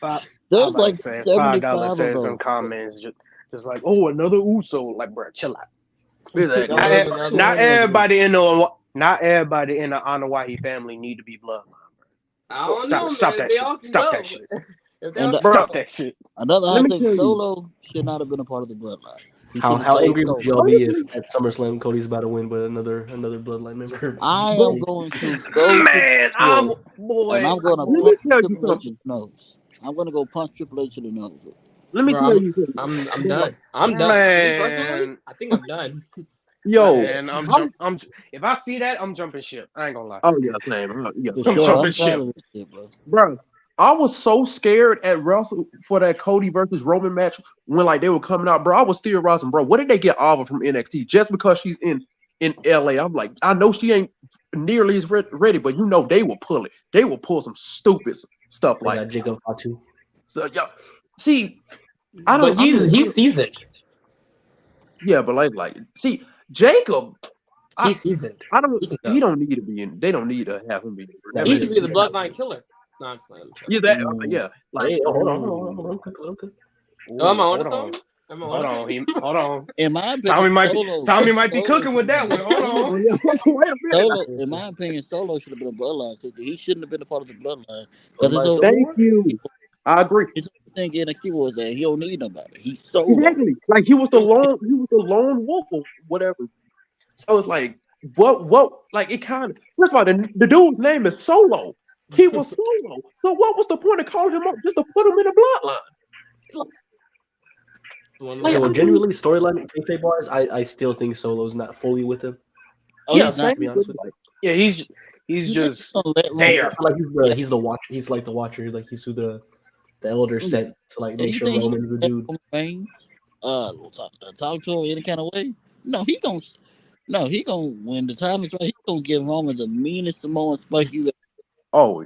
Speaker 4: Yeah.
Speaker 5: There's like 75 of those.
Speaker 6: Some comments just like, oh, another Uso. Like, bro, chill out. Not everybody in the Anawahi family need to be bloodline. Stop that shit. Stop that shit.
Speaker 5: Another hot take: Solo should not have been a part of the bloodline.
Speaker 2: How angry would y'all be if at SummerSlam Cody's about to win, but another bloodline member?
Speaker 5: I am going to go.
Speaker 6: Man, I'm going to
Speaker 5: punch Triple H in the nose. I'm going to go punch Triple H in the nose.
Speaker 4: Let me
Speaker 3: Bro,
Speaker 4: tell you something.
Speaker 3: I'm done. I'm done. Me personally,
Speaker 6: Man.
Speaker 3: I think I'm done.
Speaker 4: Yo,
Speaker 6: Man, if I see that, I'm jumping ship. I ain't gonna lie.
Speaker 4: oh yeah, same. Yeah,
Speaker 5: For
Speaker 6: I'm
Speaker 5: sure,
Speaker 6: jumping
Speaker 5: I'm
Speaker 6: ship.
Speaker 5: proud of this shit, bro.
Speaker 4: bro. I was so scared at Russell for that Cody versus Roman match when like they were coming out, bro. I was still Rossing, bro. What did they get Ava from NXT just because she's in LA? I'm like, I know she ain't nearly as ready, but you know they will pull it. They will pull some stupid stuff
Speaker 2: They
Speaker 4: like
Speaker 2: got Jacob Fatu.
Speaker 4: so. Yeah, see, I
Speaker 3: But
Speaker 4: don't.
Speaker 3: he's seasoned.
Speaker 4: Yeah, but like, see, Jacob.
Speaker 3: He's seasoned.
Speaker 4: I don't.
Speaker 3: He can
Speaker 4: He
Speaker 3: go.
Speaker 4: don't need to be in. They don't need to have him be.
Speaker 2: Yeah,
Speaker 3: He should be the bloodline killer. No, I'm just playing.
Speaker 4: Yeah, that. Yeah. Like,
Speaker 2: Hey, hold on. Okay.
Speaker 3: Oh, am I on
Speaker 6: Hold on.
Speaker 3: something? Am I
Speaker 6: Hold
Speaker 3: on
Speaker 6: on.
Speaker 3: something?
Speaker 6: Hold on.
Speaker 5: In my opinion,
Speaker 6: Tommy might be cooking with that one. Hold on.
Speaker 4: Wait a minute.
Speaker 5: Solo, in my opinion, Solo should have been a bloodline cooker. He shouldn't have been a part of the bloodline because his whole
Speaker 4: Thank you. I agree.
Speaker 5: thing in NXT was that he don't need nobody. He's Solo.
Speaker 4: Exactly. Like he was the lone wolf or whatever. So it's like what like it kind of first of all the dude's name is Solo. He was Solo. So what was the point of calling him up just to put him in the bloodline?
Speaker 2: Okay, well, genuinely, storyline kayfabe wise, I still think Solo's not fully with him.
Speaker 5: Oh,
Speaker 4: Yeah,
Speaker 5: he's not.
Speaker 2: To be honest with you,
Speaker 6: Yeah, he's just
Speaker 5: gonna let
Speaker 6: there.
Speaker 2: I feel like he's the watcher. He's like the watcher. Like he's who the elder sent to like
Speaker 5: And
Speaker 2: make
Speaker 5: you
Speaker 2: sure
Speaker 5: think
Speaker 2: Roman's the dude.
Speaker 5: Reigns, talk to him any kind of way? No, he gonna when the time is right, he gonna give Roman the meanest Samoan spike you.
Speaker 4: Oh,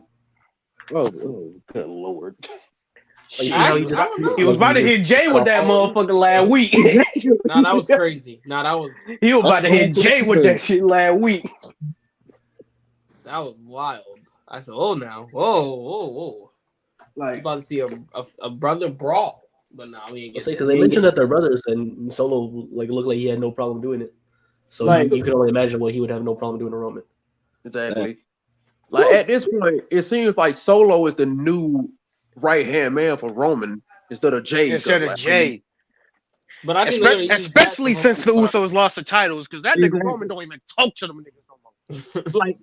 Speaker 4: good lord.
Speaker 2: Like, you see how he just
Speaker 3: I don't know.
Speaker 6: He was about to hit Jay with that motherfucker last week.
Speaker 3: No, that was crazy. No, that was
Speaker 6: He was about to hit Jay with that shit last week.
Speaker 3: that was wild. I said, "Oh, now, whoa!" You
Speaker 4: Like
Speaker 3: about to see a brother brawl, but no, we ain't getting
Speaker 2: Because they mentioned that they're brothers, and Solo like looked like he had no problem doing it. So
Speaker 4: Like-
Speaker 2: you can only imagine what he would have no problem doing to Roman.
Speaker 4: exactly. Like at this point, it seems like Solo is the new right hand man for Roman instead of Jay.
Speaker 6: Instead of Jay.
Speaker 3: But I think they're gonna use
Speaker 6: Especially
Speaker 3: that to
Speaker 6: since the
Speaker 3: hopefully
Speaker 6: Usos lost the titles, because that nigga
Speaker 4: Exactly.
Speaker 6: Roman don't even talk to them niggas no more.
Speaker 4: Like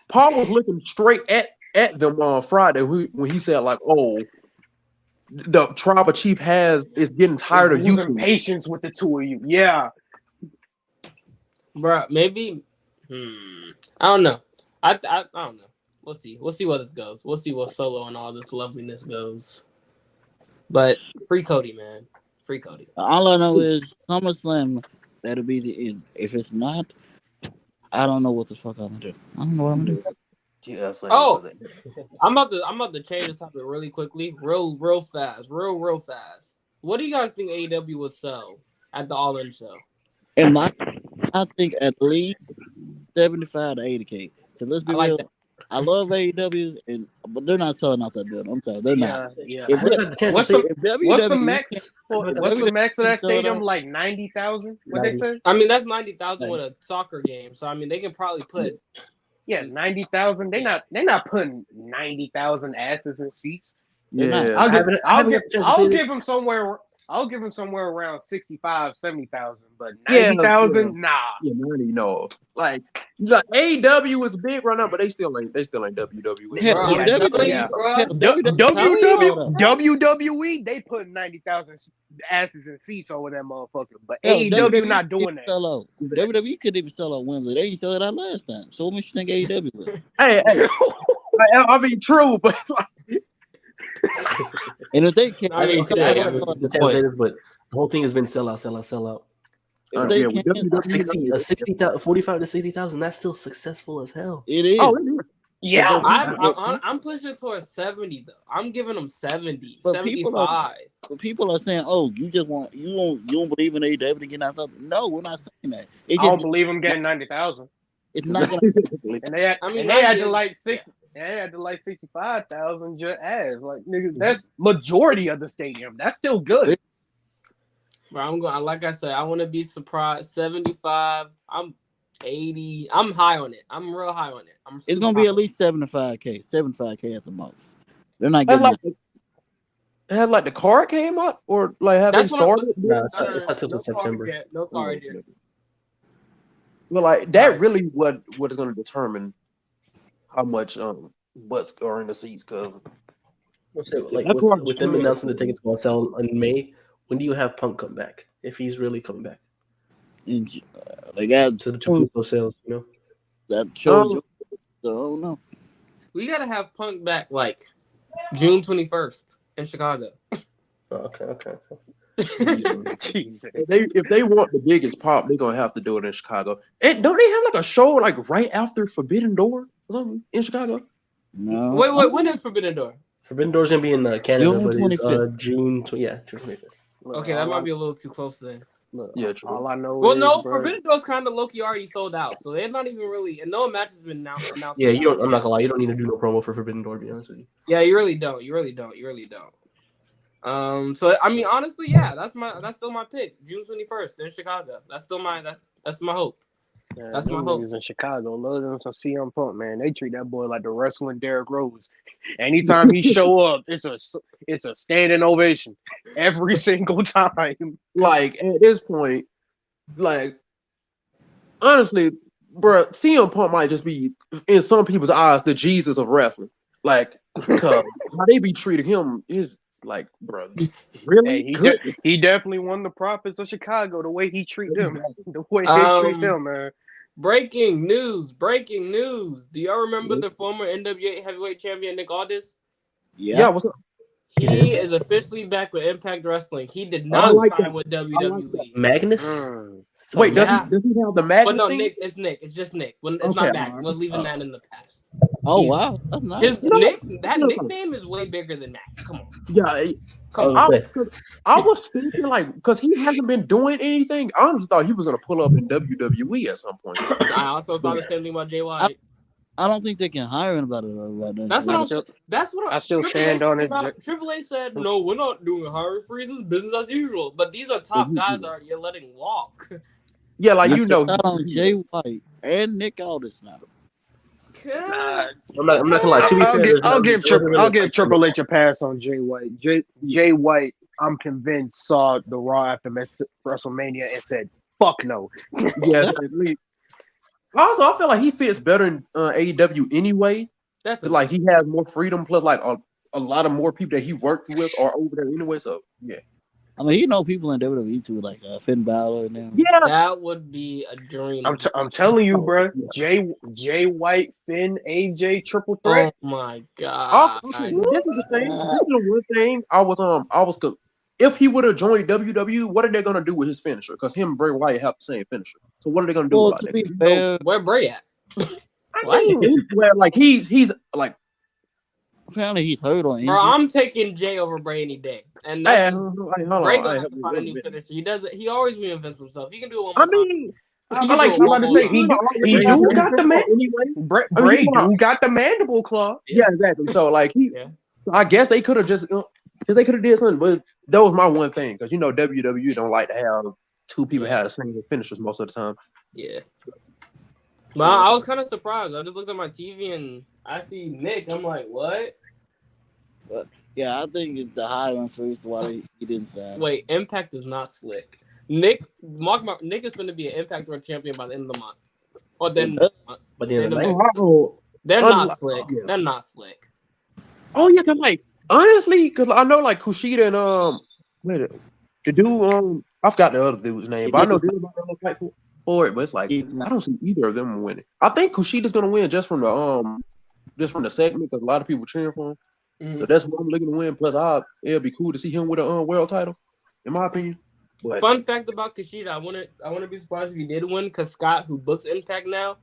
Speaker 4: Paul was looking straight at them on Friday when he said like, "Oh, the tribal chief is getting tired of you."
Speaker 6: Losing patience with the two of you. Yeah.
Speaker 3: Bruh, maybe. I don't know. I don't know. We'll see. We'll see where this goes. We'll see where Solo and all this loveliness goes. But free Cody, man. Free Cody.
Speaker 5: All I know is SummerSlam. That'll be the end. If it's not, I don't know what the fuck I'm gonna do. I don't know what I'm gonna do.
Speaker 4: Yeah,
Speaker 3: Oh, I'm about to change the topic really quickly, real fast. What do you guys think AEW would sell at the All In show?
Speaker 5: And I think at least 75 to 80K. Because let's be
Speaker 3: I like
Speaker 5: real,
Speaker 3: that.
Speaker 5: I love AEW, but they're not selling out that building. I'm sorry, they're not.
Speaker 2: Yeah.
Speaker 5: If
Speaker 2: I haven't had the chance
Speaker 6: What's
Speaker 2: to see
Speaker 6: the
Speaker 2: it.
Speaker 6: what's the
Speaker 5: WWE
Speaker 6: max?
Speaker 2: WWE
Speaker 6: What's the max of that
Speaker 5: sold
Speaker 6: stadium?
Speaker 5: out.
Speaker 6: Like 90,000? What they
Speaker 2: 90.
Speaker 6: say?
Speaker 3: I mean, that's 90,000 with a soccer game. So I mean, they can probably put.
Speaker 6: Yeah, 90,000. They're not putting 90,000 asses in seats.
Speaker 4: yeah.
Speaker 6: I'll give them somewhere. I'll give them somewhere around 65, 70,000, but 90,000, nah.
Speaker 4: Yeah, no. Like AEW is big right now, but they still ain't WWE.
Speaker 5: Hell,
Speaker 3: Bro,
Speaker 6: Yeah, WWE, they put 90,000 asses in seats over that motherfucker, but AEW not doing that.
Speaker 5: Sell out. WWE couldn't even sell out Wembley. They didn't sell it out last time. So what makes you think AEW will?
Speaker 4: Hey, I mean, true, but
Speaker 5: And if they can't,
Speaker 3: I mean,
Speaker 2: Okay,
Speaker 3: shit,
Speaker 2: I
Speaker 3: I
Speaker 2: can't
Speaker 3: mean,
Speaker 2: say this, but the whole thing has been sell out.
Speaker 5: if they
Speaker 4: yeah, with
Speaker 5: can't,
Speaker 2: 60,000, 45 to 60,000. That's still successful as hell.
Speaker 5: it is.
Speaker 4: oh, it is.
Speaker 6: Yeah,
Speaker 3: I'm pushing it towards 70 though. I'm giving them 70,
Speaker 5: But
Speaker 3: 75.
Speaker 5: people are saying, "Oh, you don't believe in AEW to get out of." No, we're not saying that. It's
Speaker 6: I don't
Speaker 5: just
Speaker 6: believe them getting 90,000.
Speaker 5: it's not gonna.
Speaker 6: And they had,
Speaker 3: I mean,
Speaker 6: and they had
Speaker 3: 90
Speaker 6: to
Speaker 3: is-
Speaker 6: like six. They had to like 65,000 just as like niggas. That's majority of the stadium. That's still good.
Speaker 3: Bro, I'm going. Like I said, I want to be surprised. 75. I'm 80. I'm high on it. I'm real high on it.
Speaker 5: It's gonna be at least 75K. 75K at the most. They're not
Speaker 4: And
Speaker 5: getting.
Speaker 4: had like the card came up or like have
Speaker 3: That's
Speaker 4: they
Speaker 3: what I'm-
Speaker 4: started?
Speaker 2: No, it's not till
Speaker 3: no
Speaker 2: September.
Speaker 3: card yet. No card yet.
Speaker 4: Well, like that really what is going to determine how much butts are in the seats because
Speaker 2: Let's say, like
Speaker 4: That's what I'm
Speaker 2: with them
Speaker 4: saying.
Speaker 2: announcing the tickets going to sell in May, when do you have Punk come back if he's really coming back
Speaker 5: And they got
Speaker 2: to the Tupuso sales? You know,
Speaker 5: that shows. So I don't know.
Speaker 3: We gotta have Punk back like June 21st in Chicago.
Speaker 2: okay.
Speaker 6: Jesus.
Speaker 4: If they want the biggest pop, they're gonna have to do it in Chicago. And don't they have like a show like right after Forbidden Door or something in Chicago?
Speaker 5: No.
Speaker 3: Wait, when is Forbidden Door?
Speaker 2: Forbidden Door's gonna be in Canada,
Speaker 5: June
Speaker 2: but it's
Speaker 5: 25th.
Speaker 2: June 25th.
Speaker 3: Okay, that might be a little too close then.
Speaker 4: Yeah, true.
Speaker 6: All I know
Speaker 3: Well,
Speaker 6: is,
Speaker 3: no,
Speaker 6: bro,
Speaker 3: Forbidden Door's kind of low-key already sold out, so they're not even really, and no match has been announced.
Speaker 2: Yeah, you don't. I'm not gonna lie, you don't need to do no promo for Forbidden Door. To be honest with you.
Speaker 3: Yeah, you really don't. So I mean, honestly, yeah, that's still my pick. June 21st in Chicago. That's still that's my hope.
Speaker 6: man,
Speaker 3: That's my
Speaker 6: them
Speaker 3: hope.
Speaker 6: niggas in Chicago love them some CM Punk, man. They treat that boy like the wrestling Derrick Rose. Anytime he show up, it's a standing ovation every single time.
Speaker 4: Like at this point, like honestly, bro, CM Punk might just be in some people's eyes the Jesus of wrestling. Like, cause how they be treating him is like, bro, really?
Speaker 6: Hey, he definitely won the profits of Chicago the way he treat them, the way they treat them, man.
Speaker 3: Breaking news! Do y'all remember the former NWA heavyweight champion Nick Aldis?
Speaker 4: Yeah, what's up?
Speaker 3: He is officially back with Impact Wrestling. He did not sign with WWE.
Speaker 2: Magnus.
Speaker 4: Wait,
Speaker 3: Yeah.
Speaker 4: does he have the Magnus?
Speaker 3: But no,
Speaker 4: thing?
Speaker 3: Nick. It's Nick. It's just Nick. It's
Speaker 4: Okay.
Speaker 3: not back. We're leaving that in the past.
Speaker 5: Oh wow, that's nice.
Speaker 3: That nickname is way bigger than that. Come on.
Speaker 4: Yeah,
Speaker 3: Come
Speaker 4: I
Speaker 3: on.
Speaker 4: was thinking like because he hasn't been doing anything. I honestly thought he was gonna pull up in WWE at some point.
Speaker 3: I also thought the same thing about Jay White.
Speaker 5: I don't think they can hire anybody like that.
Speaker 3: That's what
Speaker 6: I still stand on it.
Speaker 3: Triple H said, no, we're not doing hiring freezes, business as usual. But these are top guys that you're letting walk.
Speaker 4: Yeah, like you know,
Speaker 5: on Jay White and Nick Aldis now.
Speaker 2: I'm not gonna lie. To be fair,
Speaker 6: I'll give Triple H a pass on Jay White. Jay White, I'm convinced, saw the Raw after WrestleMania and said, "Fuck no."
Speaker 4: Yeah. Also, I feel like he fits better in AEW anyway.
Speaker 3: Definitely.
Speaker 4: Like he has more freedom, plus like a lot of more people that he worked with are over there anyway. So yeah.
Speaker 5: I mean, people in WWE too, like Finn Balor and them.
Speaker 4: Yeah,
Speaker 3: that would be a dream.
Speaker 6: I'm telling you, bro. Jay White, Finn, AJ, triple threat.
Speaker 3: Oh my god!
Speaker 4: This is the thing. This is the one thing I was if he would have joined WWE, what are they gonna do with his finisher? Because him and Bray Wyatt have the same finisher. So what are they gonna do about
Speaker 5: to be
Speaker 4: that?
Speaker 5: fair,
Speaker 3: Where Bray at?
Speaker 4: Like he's like.
Speaker 5: Apparently he's hurt on injury.
Speaker 3: Bro, I'm taking Jay over Bray any day. And Bray gonna have to find a new finisher. He always reinvents himself. He can do it one more time.
Speaker 6: I'm about to say he do got the man. Bray do got the mandible claw.
Speaker 4: Yeah, exactly. So like I guess they could have just because they could have did something, but that was my one thing because WWE don't like to have two people have the same finishers most of the time.
Speaker 3: Yeah. But I was kind of surprised. I just looked at my TV and I see Nick. I'm like, what?
Speaker 5: But yeah, I think it's the hiring first why he didn't sign.
Speaker 3: Wait, Impact is not slick. Nick is going to be an Impact World Champion by the end of the month. Or then,
Speaker 2: by the end of the
Speaker 3: month. They're not slick.
Speaker 4: Yeah.
Speaker 3: They're not slick.
Speaker 4: Oh yeah, cause like honestly, because I know like Kushida and the dude I forgot the other dude's name, but I know they're about to fight for it. But it's like I don't see either of them winning. I think Kushida's gonna win just from the segment because a lot of people cheering for him. Mm-hmm. So that's what I'm looking to win. Plus, it'll be cool to see him with a world title, in my opinion. But,
Speaker 3: fun fact about Kushida, I wouldn't be surprised if he did win because Scott, who books Impact now,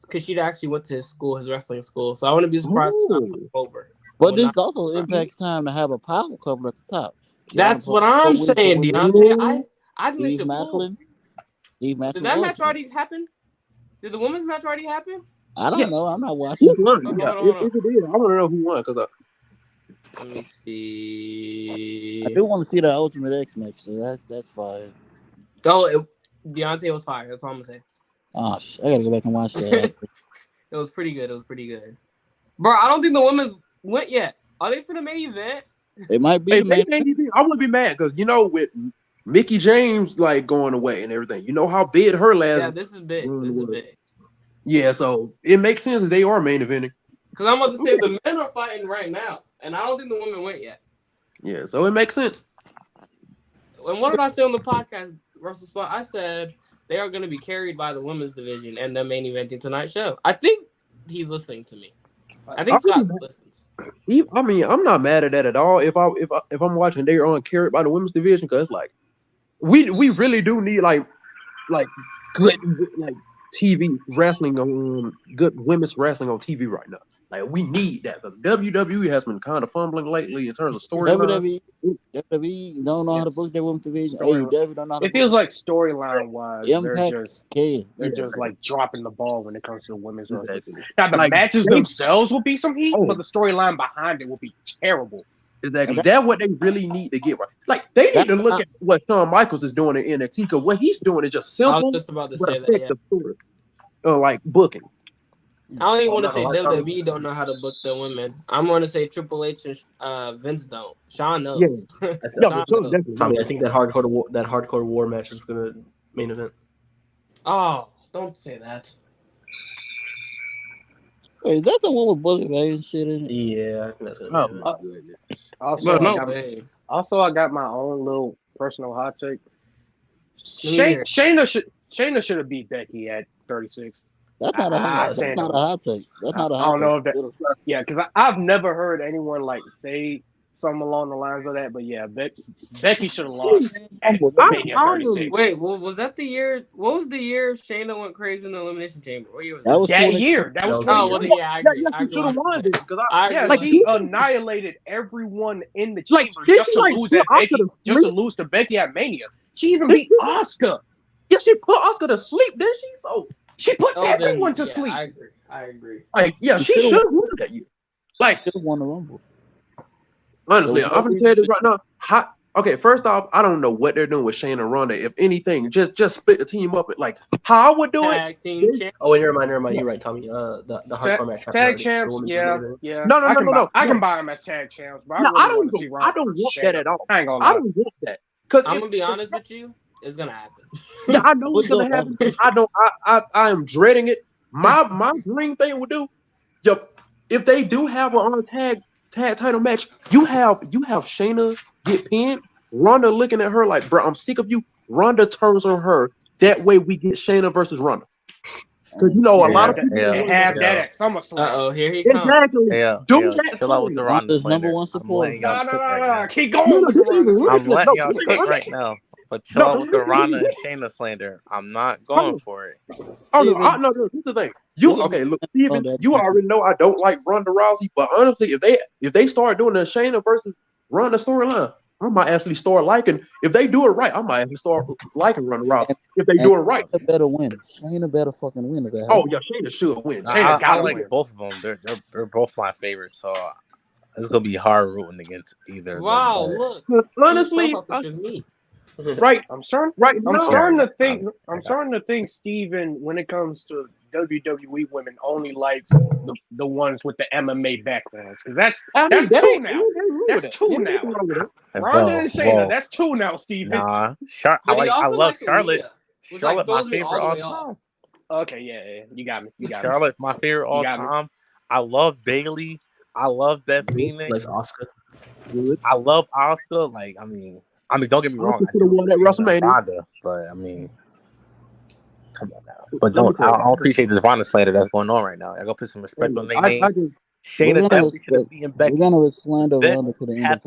Speaker 3: Kushida actually went to his wrestling school. So I wouldn't be surprised if Scott put him over.
Speaker 5: But this also Impact's time to have a power couple at the top.
Speaker 3: That's what I'm saying, Deontay. I think
Speaker 5: Steve Macklin.
Speaker 3: Did that match already happen? Did the women's match already happen?
Speaker 5: I don't know. I'm not watching.
Speaker 4: Who won? If it did, I want to know who won because.
Speaker 3: Let me see.
Speaker 5: I do want to see the Ultimate X match, so that's fire.
Speaker 3: Oh, Deontay was fire. That's all I'm gonna say.
Speaker 5: Oh, I gotta go back and watch that.
Speaker 3: It was pretty good. Bro, I don't think the women's went yet. Are they for the main event?
Speaker 5: It might be.
Speaker 4: I wouldn't be mad because with Mickey James like going away and everything, how big her last.
Speaker 3: Yeah, this is big.
Speaker 4: Yeah, so it makes sense that they are main eventing.
Speaker 3: Because I'm about to say the men are fighting right now, and I don't think the women went yet.
Speaker 4: Yeah, so it makes sense.
Speaker 3: And what did I say on the podcast, Russell Spot? I said they are going to be carried by the women's division and the main eventing tonight's show. I think he's listening to me. I think Scott listens.
Speaker 4: I mean, I'm not mad at that at all. If I'm watching, they're on carried by the women's division because like we really do need like good like TV wrestling on good women's wrestling on TV right now. Like we need that because WWE has been kind of fumbling lately in terms of storyline.
Speaker 5: WWE don't know how to book their women's division. AEW don't know how to
Speaker 6: It feels like storyline wise,
Speaker 5: Impact
Speaker 6: they're just like dropping the ball when it comes to the women's wrestling.
Speaker 4: Exactly.
Speaker 6: Now the
Speaker 4: Like,
Speaker 6: matches themselves will be some heat, but the storyline behind it will be terrible.
Speaker 4: Exactly. That's what they really need to get right. Like they need to look at what Shawn Michaels is doing in NXT because what he's doing is just simple.
Speaker 3: I was just about to
Speaker 4: but
Speaker 3: say that. Yeah.
Speaker 4: effective story. Like booking.
Speaker 3: I don't even want to say WWE don't know how to book the women. I'm going to say Triple H and Vince don't. Sean knows.
Speaker 4: Yeah.
Speaker 3: Sean knows.
Speaker 2: Tommy, I think that hardcore war match is going to main event.
Speaker 3: Oh, don't say that.
Speaker 5: Wait, is that the one with Bullet Ray and shit in it?
Speaker 2: Yeah, I think that's going to be it.
Speaker 6: Also, I got my own little personal hot take. Shayna should have beat Becky at 36.
Speaker 5: That's not a hot take. That's not a hot take. That's not a hot take.
Speaker 6: I don't know if that. Yeah, because I've never heard anyone like say something along the lines of that. But yeah, Becky should have lost.
Speaker 3: Wait, well, was that the year? What was the year Shayna went crazy in the Elimination Chamber? What year was that?
Speaker 5: That was
Speaker 6: that year. That was.
Speaker 3: Oh, well, yeah, I agree.
Speaker 4: Yeah, she should have won it because
Speaker 6: she annihilated everyone in the chamber just to lose to Becky at Mania. She even beat Asuka.
Speaker 4: Yeah, she put Asuka to sleep, didn't she? So
Speaker 6: she put everyone to sleep.
Speaker 3: I agree.
Speaker 4: Like, yeah, she should have won that year. Like,
Speaker 5: should have won the Rumble.
Speaker 4: Honestly, I'm gonna tell you this right now. Okay, first off, I don't know what they're doing with Shane and Ronda. If anything, just split the team up. Like how I would do it.
Speaker 2: Oh, and never mind. You're right, Tommy. The hardcore match.
Speaker 6: Tag champs. Yeah.
Speaker 4: No.
Speaker 6: I can buy them as tag champs, but
Speaker 4: I don't want that at all.
Speaker 6: I ain't gonna
Speaker 4: lie.
Speaker 6: I
Speaker 4: don't want that. Cause
Speaker 3: I'm gonna be honest with you. It's gonna happen.
Speaker 4: Yeah, I know it's gonna happen. I am dreading it. My dream thing would do, if they do have a tag title match, you have Shayna get pinned, Ronda looking at her like, bro, I'm sick of you. Ronda turns on her. That way we get Shayna versus Ronda. Because a lot of people
Speaker 6: have that at SummerSlam.
Speaker 3: Oh, here he comes.
Speaker 4: Exactly.
Speaker 7: Chill out with the Ronda
Speaker 5: number one support.
Speaker 6: No. Keep going.
Speaker 7: I'm letting y'all cook right now. But chill out with the Ronda and Shayna slander. I'm not going for it.
Speaker 4: Oh no, this is the thing. Look, Steven, you already know I don't like Ronda Rousey, but honestly, if they start doing the Shayna versus Ronda storyline, I might actually start liking. If they do it right, I might actually start liking Ronda Rousey. If they do it right,
Speaker 5: Shayna better win. Shayna better fucking win.
Speaker 4: Oh yeah, Shayna should win.
Speaker 7: I like both of them. They're both my favorites. So it's gonna be hard rooting against either.
Speaker 3: Wow, look.
Speaker 4: Honestly, right.
Speaker 6: I'm starting to think Steven, when it comes to WWE women, only likes the ones with the MMA backgrounds. Because that's two now. That's two now. Ronda and Shayna, that's two now, Steven.
Speaker 7: Nah, I love Charlotte. Charlotte, my favorite all time.
Speaker 6: Okay, yeah, you got me.
Speaker 7: Charlotte, my favorite all time. I love Bayley. I love Beth Phoenix.
Speaker 2: Like Asuka.
Speaker 7: I love Asuka. Like, I mean, don't get me wrong.
Speaker 4: I won that WrestleMania.
Speaker 7: Ronda, but I mean, come on now. But I don't appreciate this Ronda slander that's going on right now. I gotta put some respect on their name. Shayna definitely should have beaten Becky.
Speaker 5: We're gonna slander Ronda for the end.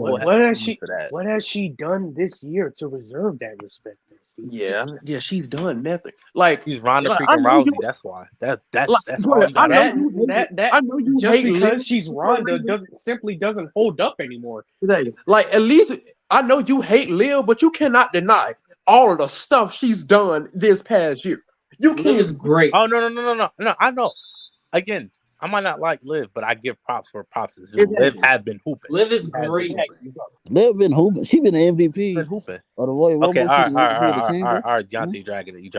Speaker 6: What has she done this year to reserve that respect?
Speaker 4: Yeah, she's done nothing. Like
Speaker 7: he's Ronda freaking Rousey. That's why. That's all you got.
Speaker 4: I know you
Speaker 6: just
Speaker 4: hate
Speaker 6: because she's Ronda doesn't hold up anymore.
Speaker 4: Like at least I know you hate Liv, but you cannot deny all of the stuff she's done this past year. You can't.
Speaker 3: Liv is great.
Speaker 7: Oh no! I know. Again, I might not like Liv, but I give props for props. Liv have been hooping.
Speaker 3: Liv is great.
Speaker 5: Liv been hooping. She been an MVP.
Speaker 7: Been hooping.
Speaker 5: Of the Royal Rumble.
Speaker 7: Okay, all right. Deontay, you dragging it.
Speaker 5: He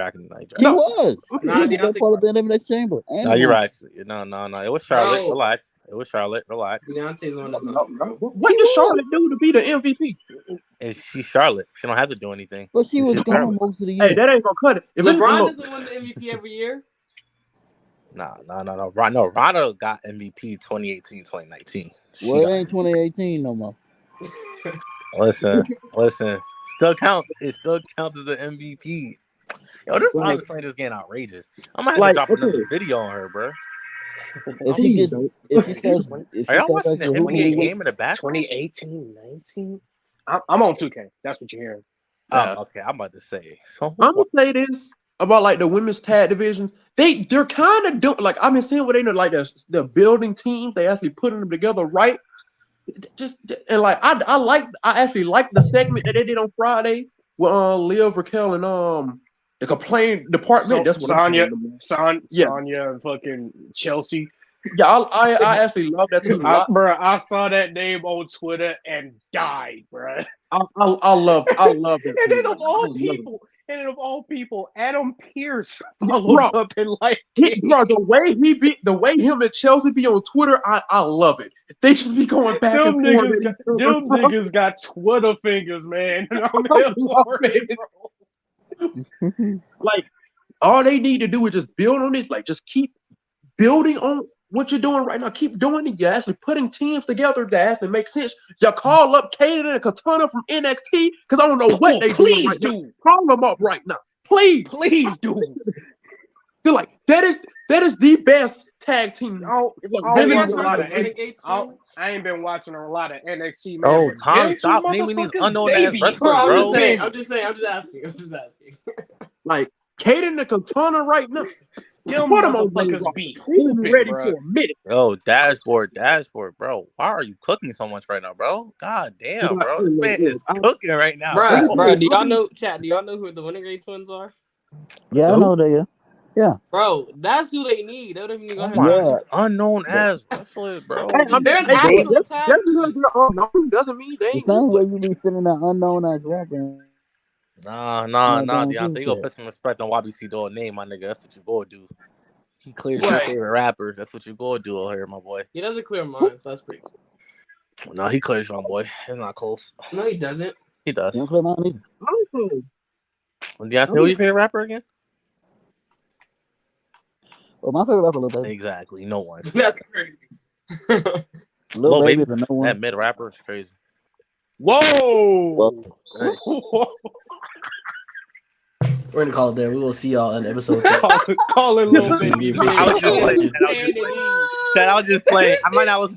Speaker 5: was. That's part of the Elimination Chamber.
Speaker 7: No, you're right. No. It was Charlotte. Relax.
Speaker 3: Deontay's on his own, bro.
Speaker 4: What does Charlotte do to be the MVP?
Speaker 7: She's Charlotte. She don't have to do anything.
Speaker 5: But she was gone most of the year.
Speaker 4: Hey, that ain't gonna cut it.
Speaker 3: LeBron doesn't win the MVP every year.
Speaker 7: No. Rana got MVP 2018, 2019.
Speaker 5: Well, it ain't 2018 no more.
Speaker 7: Listen. Still counts. It still counts as the MVP. Yo, this Rana Slater is getting outrageous. I'm gonna have to drop another video on her, bro.
Speaker 5: If she starts
Speaker 7: Are y'all watching the NBA game in the background?
Speaker 6: 2018, 19. I'm on 2K. That's what you're hearing.
Speaker 7: Okay. I'm about to say. So
Speaker 4: I'm gonna say this about like the women's tag division. They're kind of doing like I've been seeing what they know like the building teams. They actually putting them together right. Just and like I actually like the segment that they did on Friday with Liv, Raquel, and the complaint department. That's what
Speaker 6: Sonya,
Speaker 4: yeah.
Speaker 6: Sonya, and fucking Chelsea.
Speaker 4: Yeah, I actually love that team a lot,
Speaker 6: bro. I saw that name on Twitter and died, bro.
Speaker 4: I love that.
Speaker 6: And then of all people, Adam Pearce followed up and like,
Speaker 4: bro, the way him and Chelsea be on Twitter, I love it. They just be going back and forth.
Speaker 6: Them niggas got Twitter fingers, man.
Speaker 4: Like all they need to do is just build on this. Like just keep building on what you're doing right now. Keep doing it. You're actually putting teams together that actually make sense. You call up Kaden and Katana from NXT because I don't know what they
Speaker 6: please
Speaker 4: right
Speaker 6: do.
Speaker 4: Now. Call them up right now. Please do. Feel like that is the best tag team.
Speaker 6: I ain't been watching a lot of NXT. Man,
Speaker 7: oh, Tom, stop naming these unknown ass wrestlers, bro.
Speaker 3: I'm just asking.
Speaker 4: Like Kaden and Katana right now.
Speaker 6: Them motherfuckers be hooping,
Speaker 4: ready
Speaker 6: bro.
Speaker 4: for a minute.
Speaker 7: Yo, dashboard, bro. Why are you cooking so much right now, bro? God damn, bro. This man is cooking right now.
Speaker 3: Bro, do y'all know, chat? Do y'all know who the Winning Grade Twins are?
Speaker 5: Yeah, I know they. Yeah.
Speaker 3: Bro, that's who they need. They don't even go ahead.
Speaker 7: These unknown ass wrestlers, bro.
Speaker 3: They're an actual tag team.
Speaker 4: Doesn't mean they ain't.
Speaker 5: The same way you be sitting that unknown ass rapper.
Speaker 7: Nah, Deontay. You gonna put some respect on YBC Dog name, my nigga. That's what you gonna do. He clears your favorite rapper. That's what you gonna do over here, my boy.
Speaker 3: He doesn't clear mine, so that's pretty cool.
Speaker 7: No, he clears my boy. It's not close.
Speaker 3: No, he doesn't.
Speaker 7: He does.
Speaker 5: He don't clear mine either.
Speaker 7: Deontay, who's your favorite rapper again?
Speaker 5: Well, my favorite rapper, Lil Baby.
Speaker 7: Exactly. No one.
Speaker 3: That's crazy.
Speaker 5: Lil Baby, the no one.
Speaker 7: That mid rapper is crazy.
Speaker 6: Whoa!
Speaker 2: We're gonna call it there. We will see y'all in episode.
Speaker 6: Call it Lil Baby.
Speaker 7: I was just playing. I might not listen